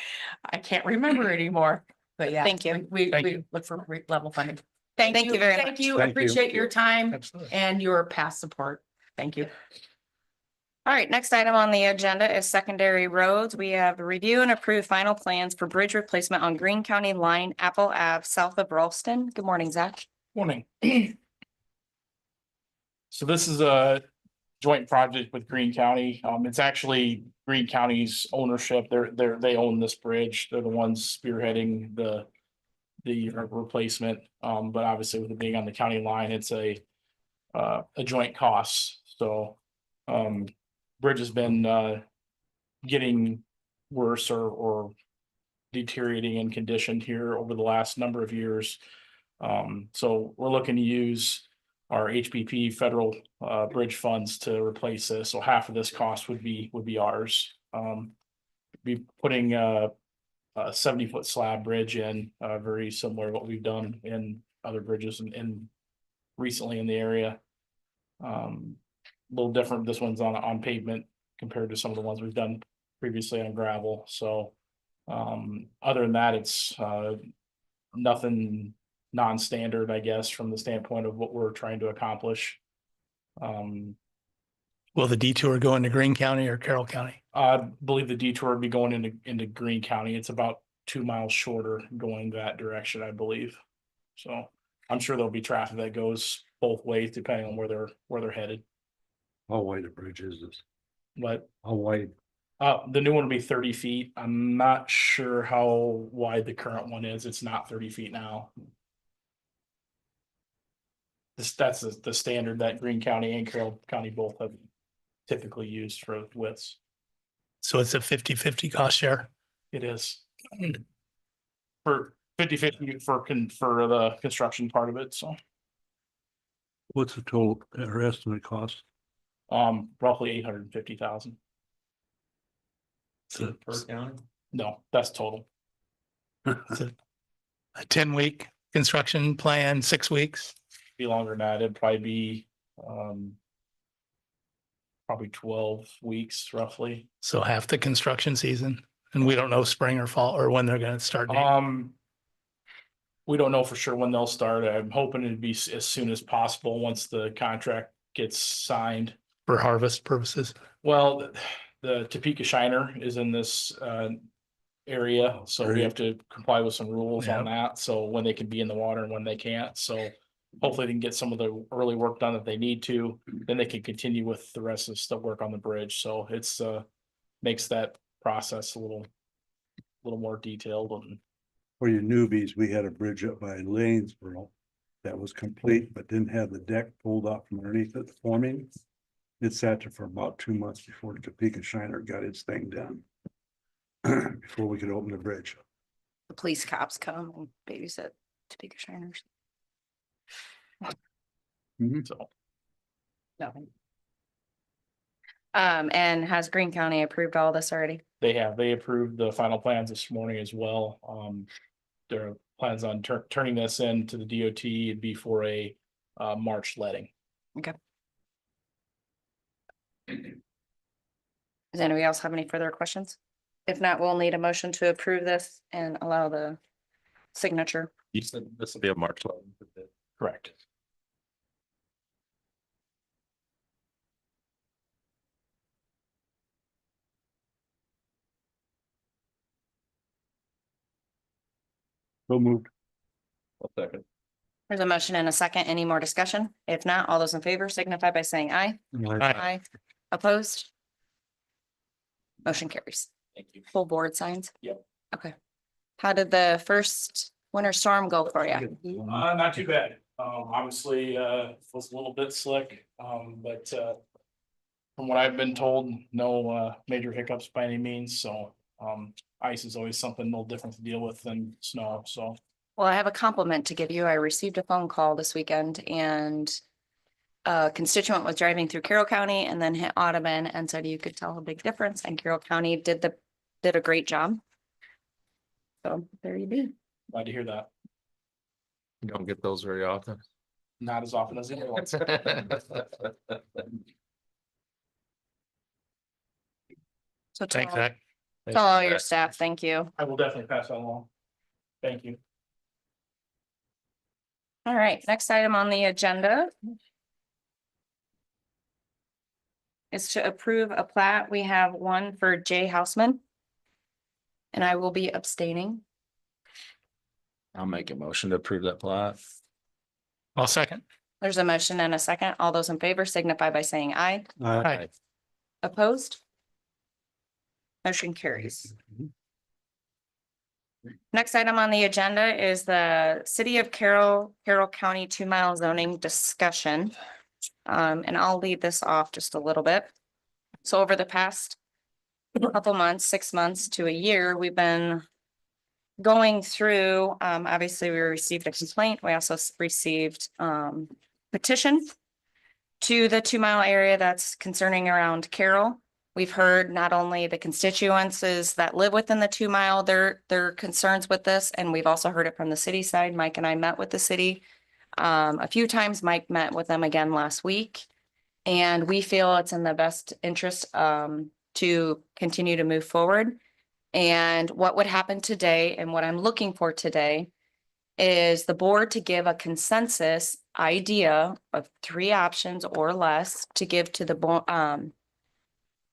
I can't remember anymore, but yeah. Thank you. We Thank you. look for level funding. Thank you very Thank much. you. Thank you. Appreciate your time Absolutely. and your past support. Thank you. All right, next item on the agenda is secondary roads. We have review and approve final plans for bridge replacement on Greene County Line, Apple Ave, south of Ralston. Good morning, Zach. Morning. So this is a joint project with Greene County. It's actually Greene County's ownership. They own this bridge. They're the ones spearheading the replacement. But obviously with it being on the county line, it's a joint cost. So bridge has been getting worse or deteriorating in condition here over the last number of years. So we're looking to use our HPP federal bridge funds to replace this. So half of this cost would be ours. Be putting a 70-foot slab bridge in, very similar to what we've done in other bridges and recently in the area. A little different. This one's on pavement compared to some of the ones we've done previously on gravel. So other than that, it's nothing non-standard, I guess, from the standpoint of what we're trying to accomplish. Will the detour go into Greene County or Carroll County? I believe the detour would be going into Greene County. It's about 2 miles shorter going that direction, I believe. So I'm sure there'll be traffic that goes both ways depending on where they're headed. How wide a bridge is this? But How wide? the new one will be 30 feet. I'm not sure how wide the current one is. It's not 30 feet now. That's the standard that Greene County and Carroll County both have typically used for widths. So it's a 50-50 cost share. It is. For 50-50 for the construction part of it, so What's the total or estimate cost? roughly 850,000. So Per county? No, that's total. it's a 10-week construction plan, 6 weeks. Be longer than that. It'd probably be probably 12 weeks roughly. So half the construction season. And we don't know spring or fall or when they're going to start. We don't know for sure when they'll start. I'm hoping it'd be as soon as possible once the contract gets signed. For harvest purposes. Well, the Topeka Shiner is in this area, so we have to comply with some rules on that. So when they can be in the water and when they can't. So hopefully they can get some of the early work done that they need to, then they can continue with the rest of the work on the bridge. So it's makes that process a little more detailed. And For you newbies, we had a bridge up by Lanesboro that was complete, but didn't have the deck pulled out from underneath it forming. It sat there for about 2 months before the Topeka Shiner got its thing done. Before we could open the bridge. The police cops come and babysit Topeka Shiners. so Nothing. And has Greene County approved all this already? they approved the final plans this morning as well. There are plans on turning this in to the DOT. It'd be for a March letting. Does anybody else have any further questions? If not, we'll need a motion to approve this and allow the signature. You said this will be a March 11th. Correct. So moved. One second. There's a motion and a second. Any more discussion? If not, all those in favor signify by saying aye. Aye. Opposed? Motion carries. Thank you. Full board signs? Yep. Okay. How did the first winter storm go for you? Not too bad. Obviously, was a little bit slick, but, from what I've been told, no, major hiccups by any means, so, ice is always something a little different to deal with than snow, so. Well, I have a compliment to give you. I received a phone call this weekend and a constituent was driving through Carroll County and then hit Audubon and said you could tell a big difference, and Carroll County did a great job. So there you be. Glad to hear that. You don't get those very often. Not as often as anyone else. So Thanks, tell Zach. tell all your staff, thank you. I will definitely pass that along. Thank you. All right, next item on the agenda is to approve a plat. We have one for Jay Houseman. And I will be abstaining. I'll make a motion to approve that plat. I'll second. There's a motion and a second. All those in favor signify by saying aye. Aye. Opposed? Motion carries. Next item on the agenda is the City of Carroll County 2-mile zoning discussion. And I'll lead this off just a little bit. So over the past couple months, 6 months to a year, we've been going through, obviously we received a complaint. We also received petition to the 2-mile area that's concerning around Carroll. We've heard not only the constituents that live within the 2-mile, their concerns with this, and we've also heard it from the city side. Mike and I met with the city a few times. Mike met with them again last week. And we feel it's in the best interest to continue to move forward. And what would happen today and what I'm looking for today is the board to give a consensus idea of 3 options or less to give to the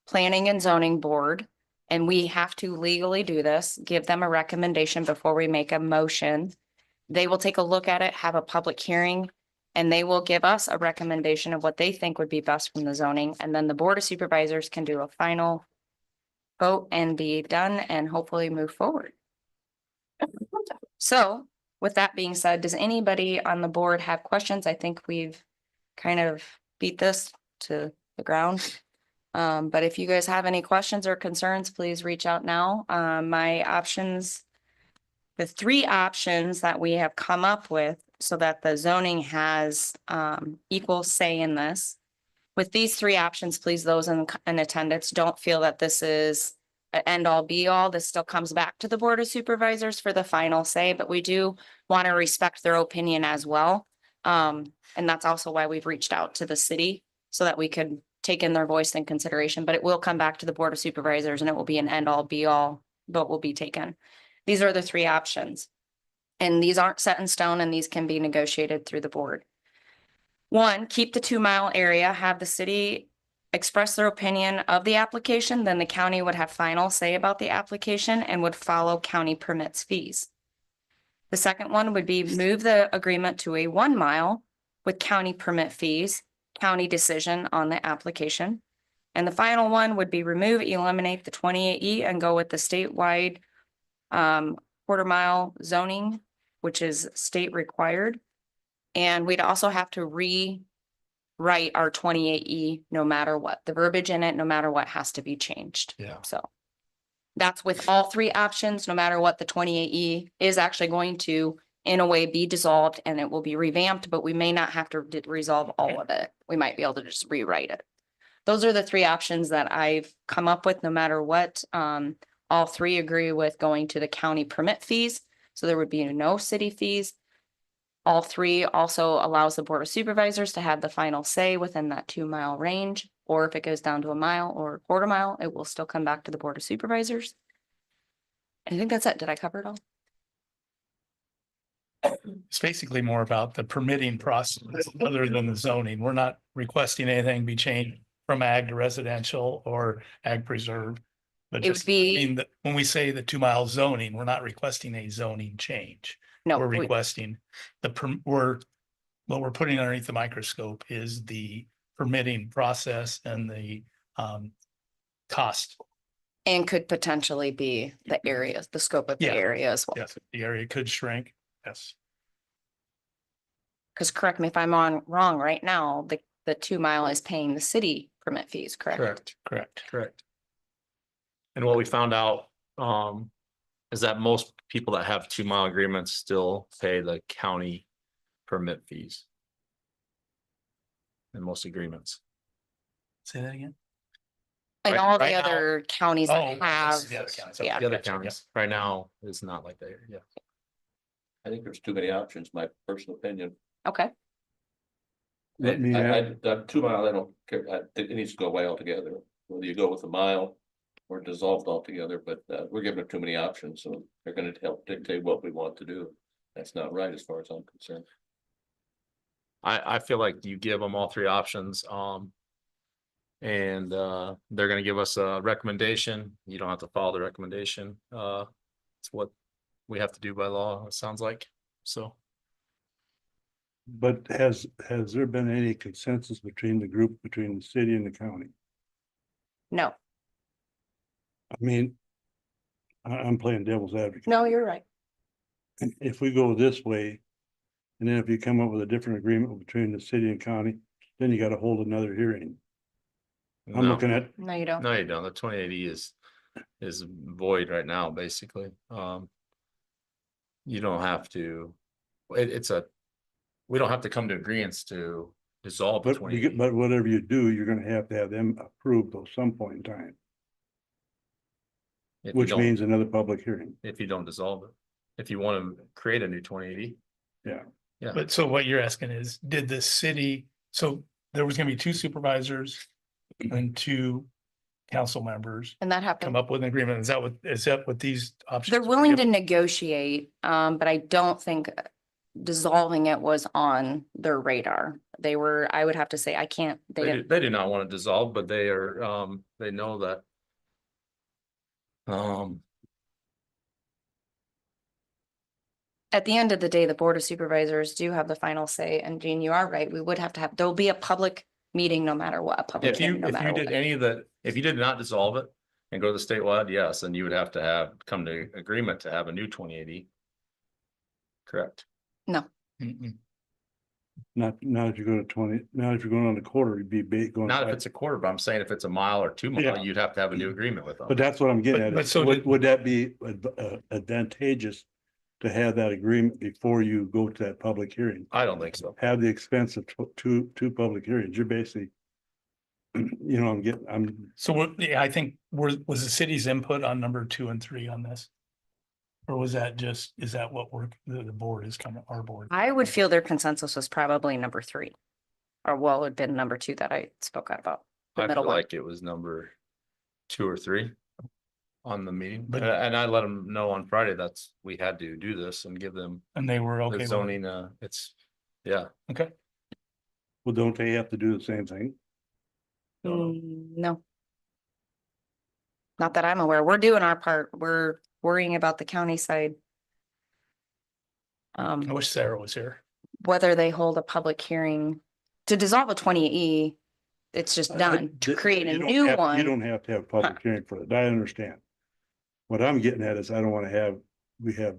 planning and zoning board. And we have to legally do this, give them a recommendation before we make a motion. They will take a look at it, have a public hearing, and they will give us a recommendation of what they think would be best from the zoning. And then the Board of Supervisors can do a final vote and be done and hopefully move forward. So with that being said, does anybody on the board have questions? I think we've kind of beat this to the ground. But if you guys have any questions or concerns, please reach out now. My options, the 3 options that we have come up with so that the zoning has equal say in this. With these 3 options, please, those in attendance, don't feel that this is an end all be all. This still comes back to the Board of Supervisors for the final say, but we do want to respect their opinion as well. And that's also why we've reached out to the city so that we could take in their voice in consideration, but it will come back to the Board of Supervisors and it will be an end all be all vote will be taken. These are the 3 options. And these aren't set in stone and these can be negotiated through the board. 1, keep the 2-mile area, have the city express their opinion of the application, then the county would have final say about the application and would follow county permits fees. The second one would be move the agreement to a 1-mile with county permit fees, county decision on the application. And the final one would be eliminate the 28E and go with the statewide 1/4-mile zoning, which is state required. And we'd also have to rewrite our 28E no matter what. The verbiage in it, no matter what, has to be changed. Yeah. So that's with all 3 options, no matter what, the 28E is actually going to, in a way, be dissolved and it will be revamped, but we may not have to resolve all of it. We might be able to just rewrite it. Those are the 3 options that I've come up with, no matter what. All 3 agree with going to the county permit fees. So there would be no city fees. All 3 also allows the Board of Supervisors to have the final say within that 2-mile range. Or if it goes down to 1 mile or 1/4 mile, it will still come back to the Board of Supervisors. I think that's it. Did I cover it all? It's basically more about the permitting process other than the zoning. We're not requesting anything be changed from ag to residential or ag preserve. But It would just, be- I mean, when we say the 2-mile zoning, we're not requesting a zoning change. No, we're we- requesting what we're putting underneath the microscope is the permitting process and the cost. and could potentially be the areas, the scope of the Yeah. area as well. Yes, the area could shrink. Yes. Because correct me if I'm wrong, right now, the 2 mile is paying the city permit fees, correct? Correct. Correct. And what we found out, is that most people that have 2 mile agreements still pay the county permit fees. In most agreements. Say that again. And Right- all the right now- other counties that Oh, have, the other counties. yeah. The other Gotcha, yeah. counties right now is not like that, yeah. I think there's too many options, my personal opinion. okay, Let me, That 2 mile, I don't care, I think it needs to go away altogether, whether you go with a mile. Or dissolved altogether, but we're giving them too many options, so they're gonna help dictate what we want to do. That's not right as far as I'm concerned. I feel like you give them all 3 options, and they're gonna give us a recommendation. You don't have to follow the recommendation. It's what we have to do by law, it sounds like, so. but has there been any consensus between the group, between the city and the county? no, I mean, I'm playing devil's advocate. no, you're right. If we go this way, and then if you come up with a different agreement between the city and county, then you gotta hold another hearing. I'm No. looking at, No, you don't. No, you don't. The 2080 is void right now, basically. You don't have to, we don't have to come to agreements to dissolve the but 2080. but whatever you do, you're gonna have to have them approved at some point in time, If you which don't- means another public hearing. if you don't dissolve it. If you want to create a new 2080, Yeah, But so what you're asking is, did the city, so there was gonna be 2 supervisors and 2 council members And that come happened. up with an agreement. Is that what these options? They're were willing to given? negotiate, but I don't think dissolving it was on their radar. They were, I would have to say, I can't, they didn't. they do not want to dissolve, but they are, they know that. At the end of the day, the Board of Supervisors do have the final say, and Jean, you are right, we would have to have, there'll be a public meeting no matter what, a public If you, hearing no if you matter did what. any of the, if you did not dissolve it and go to the statewide, yes, then you would have to come to agreement to have a new 2080. Correct. Mm-mm. not if you go to 20, now if you're going on the quarter, you'd be going. Not if by- it's a quarter, but I'm saying if it's a mile or 2 mile, Yeah. you'd have to have a new agreement with them. But that's what I'm getting But at. so Would, did- would that be advantageous to have that agreement before you go to that public hearing? I don't think so. Have the expense of two public hearings, you're basically, I'm, So what, yeah, I think was the city's input on number 2 and 3 on this? Or was that just, is that what the board is coming, our board? I would feel their consensus was probably number 3. Or what would have been number 2 that I spoke out about. The I middle feel one. like it was number 2 or 3 on the meeting, But- and I let them know on Friday we had to do this and give them And they were okay the with it. zoning, yeah. Okay, well, don't they have to do the same thing? No. Not that I'm aware. We're doing our part. We're worrying about the county side. I wish Sarah was here. Whether they hold a public hearing to dissolve a 20E, it's just done. To create a You don't new have- You one, don't have to have a public hearing for it. I understand. What I'm getting at is I don't want to have, we have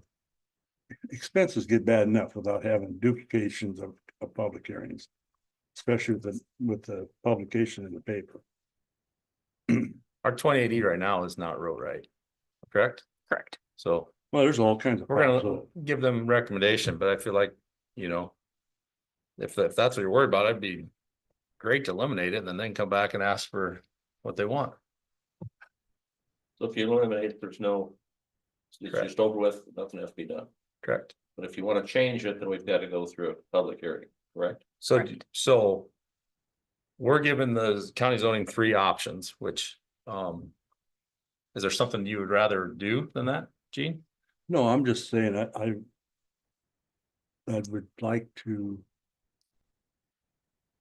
expenses get bad enough without having duplications of public hearings. Especially with the publication in the paper. Our 2080 right now is not road right, correct? correct. So Well, there's all kinds of. we're gonna problems give them recommendation, but I feel like, if that's what you're worried about, it'd be great to eliminate it and then come back and ask for what they want. So if you eliminate it, there's no. It's Correct. just over with, nothing has to be done. Correct. But if you want to change it, then we've got to go through a public hearing, correct? So, Correct. so we're giving the county zoning 3 options, which, is there something you would rather do than that, Gene? No, I'm just saying, I would like to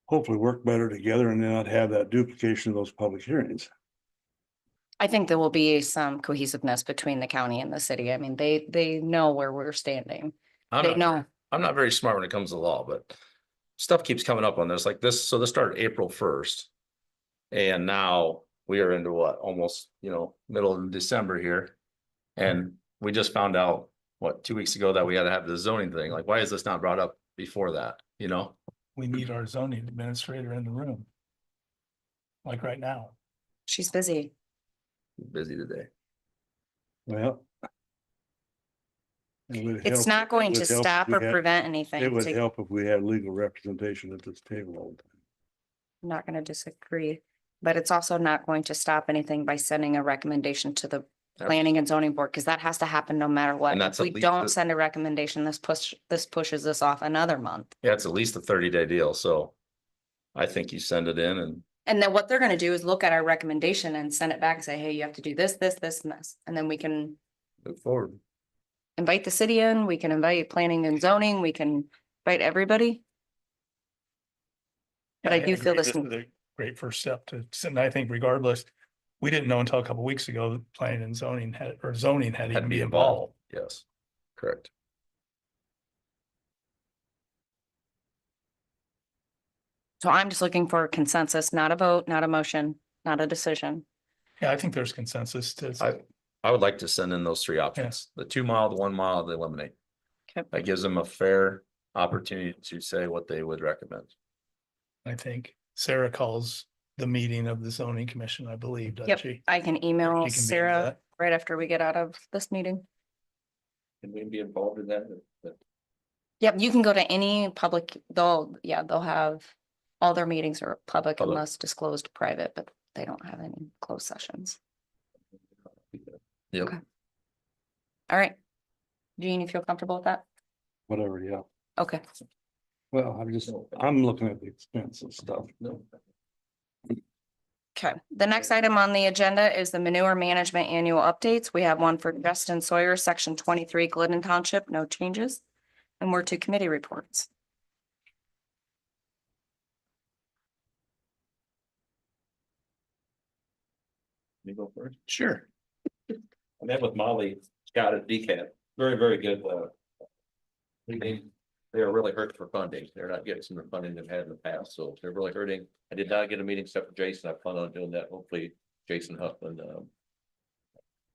hopefully work better together and not have that duplication of those public hearings. I think there will be some cohesiveness between the county and the city. I mean, they know where we're standing. They know. I'm not very smart when it comes to law, but stuff keeps coming up on this, like this, so this started April 1st. And now we are into what, almost, middle of December here. And we just found out, 2 weeks ago that we had to have the zoning thing, like, why is this not brought up before that, We need our zoning administrator in the room. Like right now. She's busy. Busy today. Well. it would It's help- not going it to would help stop if or we had- prevent anything. It would to- help if we had legal representation at this table all the time. I'm not gonna disagree, but it's also not going to stop anything by sending a recommendation to the planning and zoning board, because that has to happen no matter what. And If that's at we least don't the- send a recommendation, this pushes this off another month. Yeah, it's at least a 30-day deal, so I think you send it in and And then what they're gonna do is look at our recommendation and send it back and say, hey, you have to do this, this, this, and this. And then we can move forward. invite the city in, we can invite planning and zoning, we can invite everybody. But I do feel agree. this- is a great first step and I think regardless, we didn't know until a couple weeks ago that planning and zoning had Had even to be be involved. Yes, correct. So I'm just looking for a consensus, not a vote, not a motion, not a decision. Yeah, I think there's consensus to. I would like to send in those 3 options, the 2 mile, the 1 mile, the eliminate. Okay. That gives them a fair opportunity to say what they would recommend. I think Sarah calls the meeting of the zoning commission, I believe, doesn't Yep, she? I can email She can be Sarah that. right after we get out of this meeting. Can we be involved in that? Yep, you can go to any public, they'll have, all their meetings are public Public. unless disclosed private, but they don't have any closed sessions. Yep. Okay. All right. Jean, you feel comfortable with that? Whatever, yeah. Okay. Well, I'm looking at the expense and stuff. No. Okay, the next item on the agenda is the manure management annual updates. We have one for Justin Sawyer, section 23, Glidden Township, no changes. And we're to committee reports. You go first. Sure. I met with Molly Scott at DCAT, very, very good. They are really hurt for funding. They're not getting some of the funding they've had in the past, so they're really hurting. I did not get a meeting except for Jason. I plan on doing that. Hopefully Jason Huffman,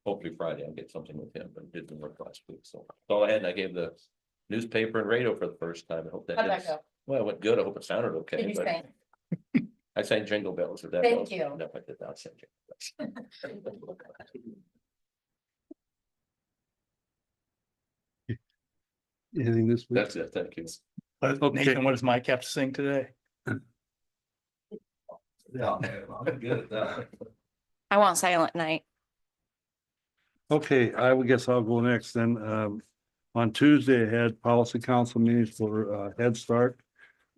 hopefully Friday I'll get something with him, but it didn't work last week. So that's all I had. And I gave the newspaper and radio for the first time. I hope that. How'd that did- go? Well, it went good. I hope it sounded okay. Did you but say? I sang Jingle Bells or that. Thank was- you. No, I did not sing Jingle Bells. Anything this week? That's it. Thank you. Okay. Nathan, what does Mike have to sing today? Yeah, I'm good at that. I want silent night. Okay, I would guess I'll go next then. On Tuesday, I had policy council meetings for Head Start.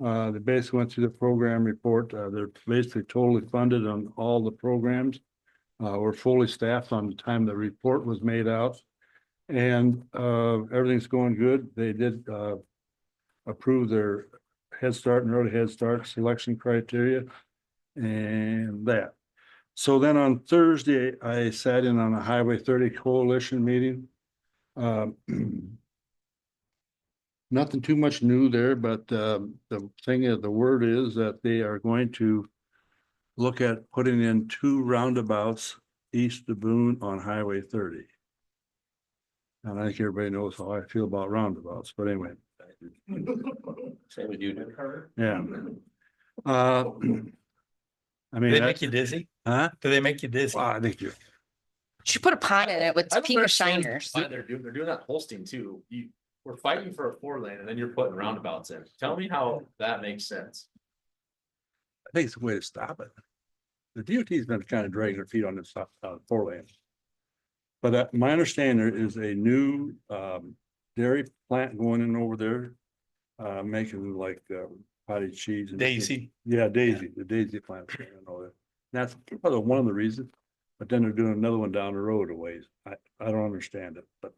They basically went through the program report. They're basically totally funded on all the programs. We're fully staffed on the time the report was made out. And everything's going good. They did approve their Head Start and Early Head Start selection criteria and that. So then on Thursday, I sat in on a Highway 30 Coalition meeting. Nothing too much new there, but the thing is, the word is that they are going to look at putting in 2 roundabouts east of Boone on Highway 30. And I think everybody knows how I feel about roundabouts, but anyway, Same with you, do. yeah. I Do mean, they make you dizzy? huh? Do they make you dizzy? Well, I think you, Should put a pot in it with I don't peak of understand shiners. why they're doing that Holstein too. We're fighting for a 4-lane and then you're putting roundabouts in. Tell me how that makes sense. I think it's a way to stop it. The DOT's been kind of dragging their feet on this 4 lanes. But my understanding there is a new dairy plant going in over there. Making like pottage cheese. and- Daisy. Yeah, Daisy, the Daisy plant. going in over there. That's probably one of the reasons, but then they're doing another one down the road a ways. I don't understand it, but.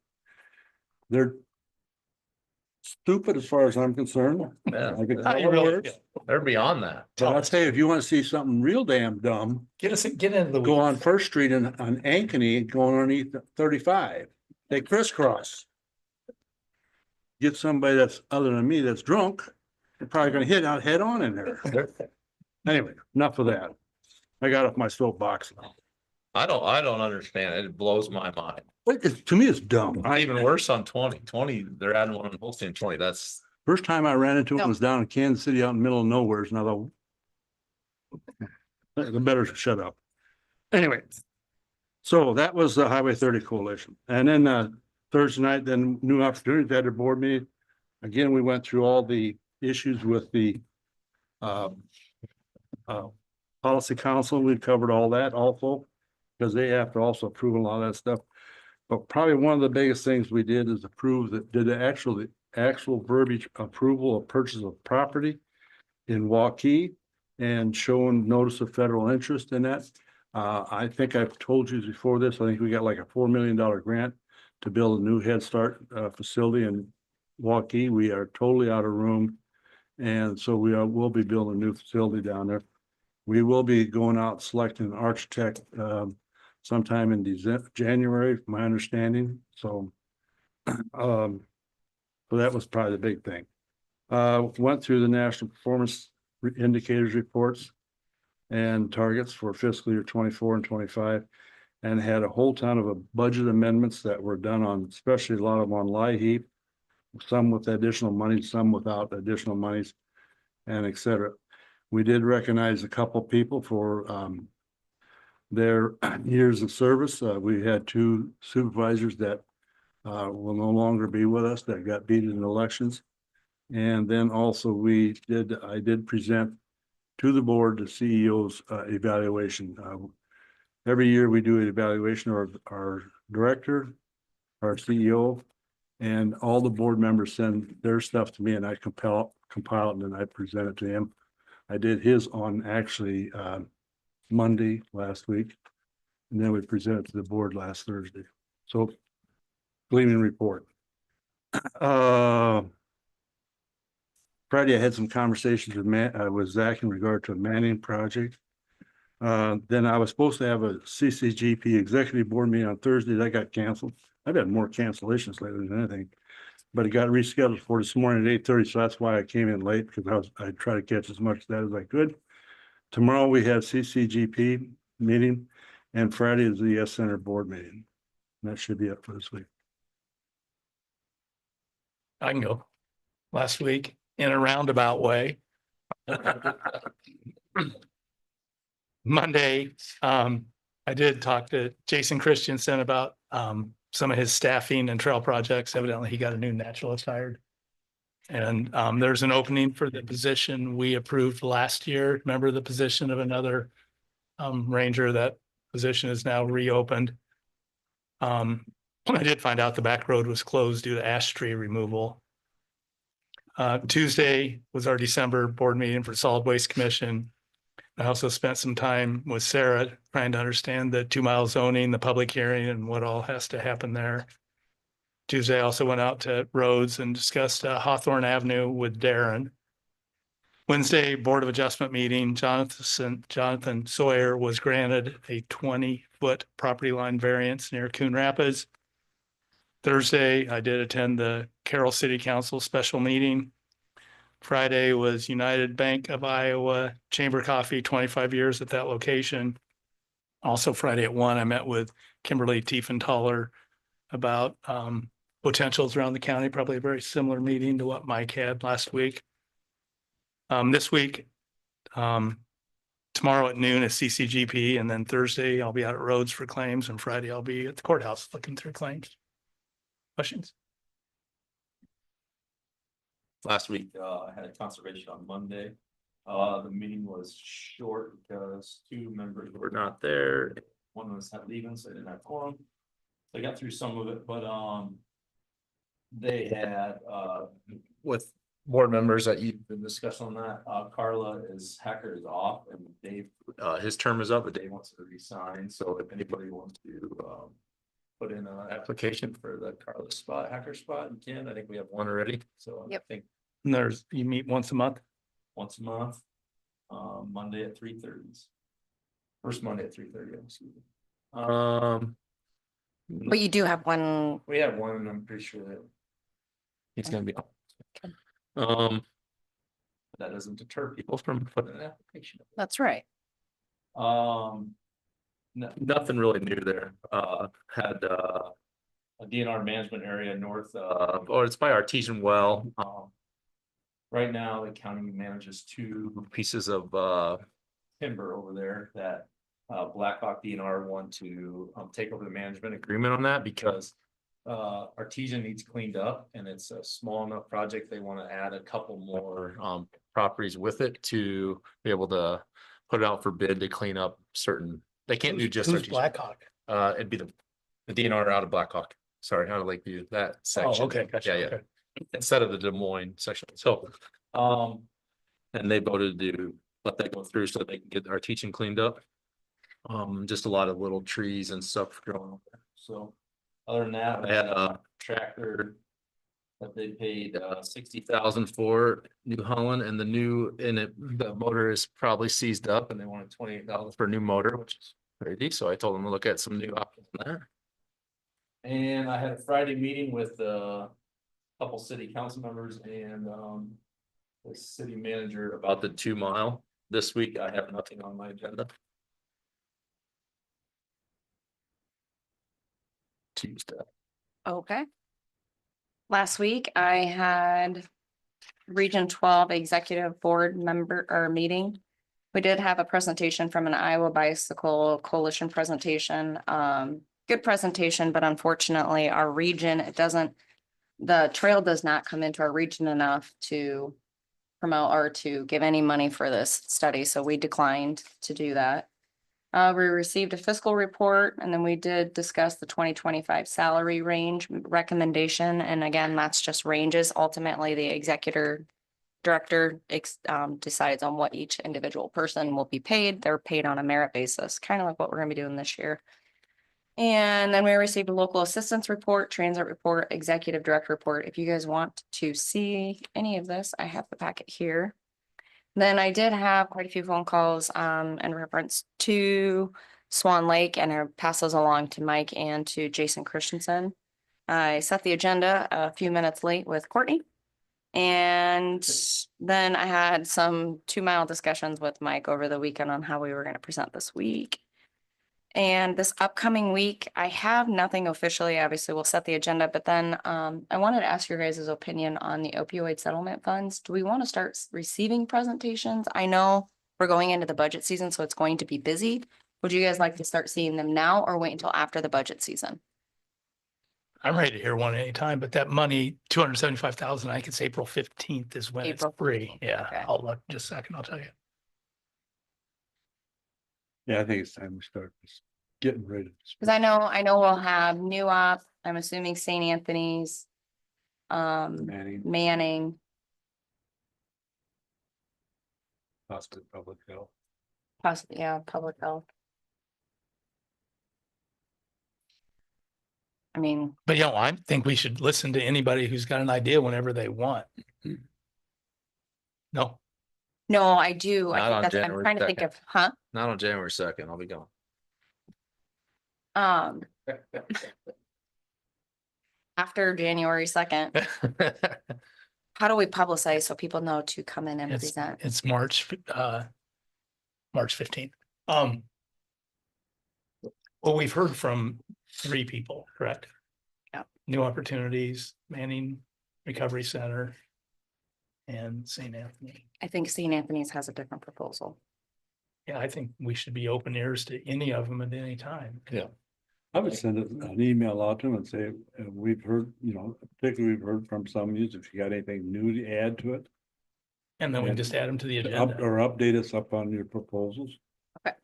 They're stupid as far as I'm concerned. Yeah, I could You call it really- worse. they're beyond that. But I'll tell you, if you want to see something real damn dumb, Get into the. go weeds. on First Street on Ankeny, going underneath 35. They crisscross. get somebody that's other than me that's drunk, they're probably gonna hit out head on in there. Anyway, enough of that. I got off my soapbox now. I don't understand. It blows my mind. But to me, it's dumb. Even worse on 20, they're adding one on Holstein 20. That's, First time I ran into it No. was down in Kansas City out in the middle of nowhere. And I thought, the better shut up. Anyway. So that was the Highway 30 Coalition. And then Thursday night, then New Opportunities had their board meeting. Again, we went through all the issues with the Policy Council. We covered all that also, because they have to also approve a lot of that stuff. But probably one of the biggest things we did is approve that did the actual verbiage approval of purchase of property in Waukee and showing notice of federal interest in that. I think I've told you before this, I think we got like a $4 million grant to build a new Head Start facility in Waukee. We are totally out of room. And so we'll be building a new facility down there. We will be going out selecting an architect sometime in January, my understanding. So, so that was probably the big thing. Went through the national performance indicators reports and targets for fiscal year 24 and 25, and had a whole ton of budget amendments that were done on, especially a lot of them on LIHEAP, some with additional money, some without additional monies, and et cetera. We did recognize a couple people for their years of service. We had 2 supervisors that will no longer be with us that got beat in elections. And then also I did present to the board the CEO's evaluation. Every year we do an evaluation of our director, our CEO, and all the board members send their stuff to me and I compile it and then I present it to him. I did his on actually Monday last week, and then we presented to the board last Thursday. So gleaming report. Friday, I had some conversations with Zach in regard to a Manning project. Then I was supposed to have a CCGP executive board meeting on Thursday. That got canceled. I've had more cancellations lately than anything, but it got rescheduled for this morning at 8:30. So that's why I came in late, because I tried to catch as much of that as I could. Tomorrow we have CCGP meeting, and Friday is the ES Center board meeting. And that should be it for this week. I can go. Last week, in a roundabout way. Monday, I did talk to Jason Christensen about some of his staffing and trail projects. Evidently, he got a new naturalist hired. And there's an opening for the position we approved last year. Remember the position of another ranger? That position is now reopened. I did find out the back road was closed due to ash tree removal. Tuesday was our December board meeting for Solid Waste Commission. I also spent some time with Sarah trying to understand the 2-mile zoning, the public hearing, and what all has to happen there. Tuesday, I also went out to Roads and discussed Hawthorne Avenue with Darren. Wednesday, Board of Adjustment meeting, Jonathan Sawyer was granted a 20-foot property line variance near Coon Rapids. Thursday, I did attend the Carroll City Council special meeting. Friday was United Bank of Iowa Chamber Coffee, 25 years at that location. Also Friday at 1, I met with Kimberly Tiefenthaler about potentials around the county, probably a very similar meeting to what Mike had last week. This week, tomorrow at noon is CCGP, and then Thursday I'll be out at Roads for claims, and Friday I'll be at the courthouse looking through claims. Questions? Last week, I had a conservation on Monday. The meeting was short because 2 members were not there. One was leaving, so they didn't have quorum. So I got through some of it, but they had with board members that you've been discussing on that. Carla Hacker is off, and Dave, his term is up, but Dave wants to resign. So if anybody wants to put in an application for the Carla Hacker spot, you can. I think we have one already. So Yep. I think And you meet once a month? once a month, Monday at 3:30. First Monday at 3:30. Excuse me. But you do have one. We have one, and I'm pretty sure that He's gonna be. Um. That doesn't deter people from putting an application. That's right. Nothing really new there. Had, a DNR management area north of, or it's by Artesian Well. Right now, the county manages 2 pieces of, timber over there that, Blackhawk DNR want to, take over the management agreement on that because Artesian needs cleaned up and it's a small enough project. They want to add a couple more, properties with it to be able to put it out for bid to clean up certain, they can't do just. Who's Artesian. Blackhawk? It'd be the DNR out of Blackhawk, sorry, out of Lakeview, that section. Oh, okay, gotcha. Yeah, yeah, Okay. instead of the Des Moines section, so, and they voted to let that go through so they can get our teaching cleaned up. Just a lot of little trees and stuff growing up there, so, other than that, I had a tractor that they paid 60,000 for New Holland, and the motor is probably seized up and they wanted 28,000 for a new motor, which is crazy, so I told them to look at some new options there. And I had a Friday meeting with a couple city council members and the city manager about the 2 mile. This week I have nothing on my agenda. Tuesday. Okay. Last week I had Region 12 Executive Board member or meeting. We did have a presentation from an Iowa Bicycle Coalition presentation. Good presentation, but unfortunately our region, the trail does not come into our region enough to promote or to give any money for this study, so we declined to do that. We received a fiscal report and then we did discuss the 2025 salary range recommendation. And again, that's just ranges. Ultimately, the director decides on what each individual person will be paid. They're paid on a merit basis, kind of like what we're gonna be doing this year. And then we received a local assistance report, transit report, executive director report. If you guys want to see any of this, I have the packet here. Then I did have quite a few phone calls in reference to Swan Lake, and I'll pass those along to Mike and to Jason Christensen. I set the agenda a few minutes late with Courtney. And then I had some 2 mile discussions with Mike over the weekend on how we were going to present this week. And this upcoming week, I have nothing officially. Obviously, we'll set the agenda, but then I wanted to ask your guys' opinion on the opioid settlement funds. Do we want to start receiving presentations? I know we're going into the budget season, so it's going to be busy. Would you guys like to start seeing them now or wait until after the budget season? I'm ready to hear one anytime, but that money, 275,000, I think it's April 15th is when it's April free. 15th, Yeah, okay. I'll look just a second, I'll tell you. Yeah, I think it's time we start getting ready. Because I know we'll have New Op, I'm assuming St. Anthony's, Manning, Manning. possibly public health. Possibly, yeah, public health. I mean, But you know, I think we should listen to anybody who's got an idea whenever they want. No, no, I do. I Not think on that's, I'm January trying to think 2nd. of, huh? Not on January 2nd, I'll be gone. After January 2nd, how do we publicize so people know to come in and present? it's March 15th. Well, we've heard from 3 people, correct? Yeah. New Opportunities, Manning Recovery Center, and St. Anthony. I think St. Anthony's has a different proposal. Yeah, I think we should be open ears to any of them at any time. Yeah. I would send an email out to them and say, we've heard, particularly we've heard from some of you, if you got anything new to add to it. And then we And just add them to the Or agenda. update us up on your proposals. Okay.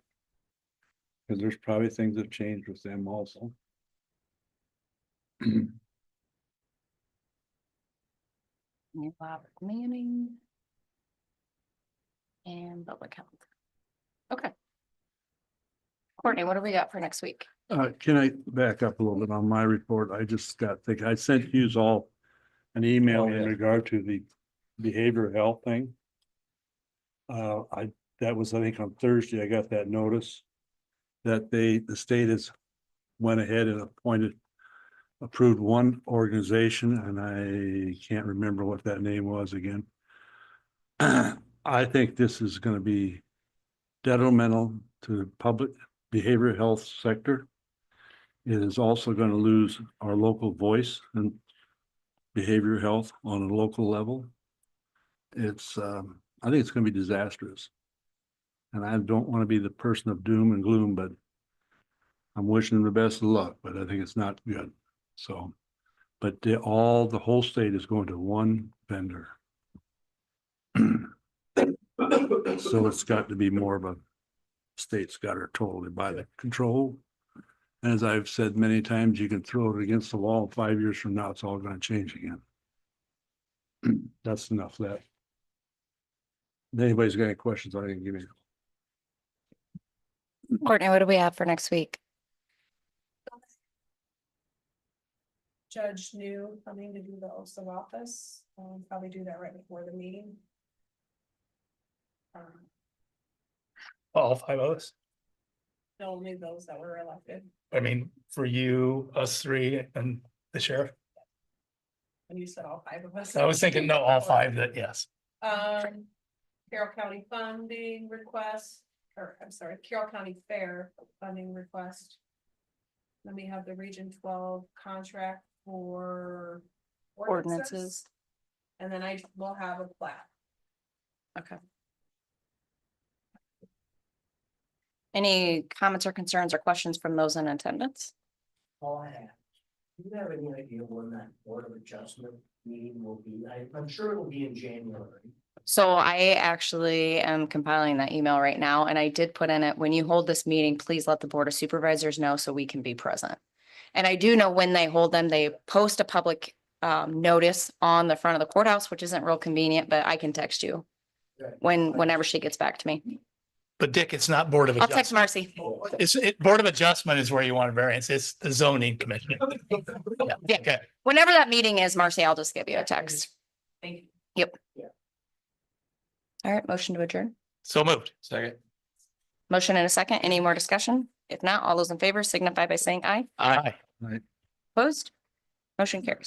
Because there's probably things that changed with them also. New Robert Manning. And public health. Okay. Courtney, what do we got for next week? Can I back up a little bit on my report? I just I sent you all an email Oh, yeah. in regard to the behavioral health thing. That was, I think on Thursday, I got that notice that the state has went ahead and appointed approved one organization, and I can't remember what that name was again. I think this is gonna be detrimental to the public behavioral health sector. It is also gonna lose our local voice and behavioral health on a local level. It's, I think it's gonna be disastrous. And I don't want to be the person of doom and gloom, but I'm wishing them the best of luck, but I think it's not good. So, but the whole state is going to one vendor. So it's got to be more of a state's got her totally by the control. And as I've said many times, you can throw it against the wall 5 years from now, it's all going to change again. That's enough of that. If anybody's got any questions, I can give me. Courtney, what do we have for next week? Judge New coming to do the oaths of office, probably do that right before the meeting. All 5 of us. Only those that were elected, I mean, for you, us 3 and the sheriff. and you said all 5 of us. I was thinking, no, all 5 that, yes. Carroll County funding request, or I'm sorry, Carroll County Fair funding request. Then we have the Region 12 contract for Ordinances. And then I will have a plat. Okay. Any comments or concerns or questions from those in attendance? All I have. Do you have any idea when that Board of Adjustment meeting will be? I'm sure it will be in January. So I actually am compiling that email right now, and I did put in it, when you hold this meeting, please let the Board of Supervisors know so we can be present. And I do know when they hold them, they post a public notice on the front of the courthouse, which isn't real convenient, but I can text you whenever she gets back to me. But Dick, it's not Board of I'll text Adjustment. Marcy. Board of Adjustment is where you want a variance. It's the zoning commission. Yeah. Okay. Whenever that meeting is, Marcy, I'll just give you a text. Thank you. Yep. All right, motion to adjourn. So moved. Second. Motion and a second. Any more discussion? If not, all those in favor signify by saying aye. Aye. Opposed? Motion carries.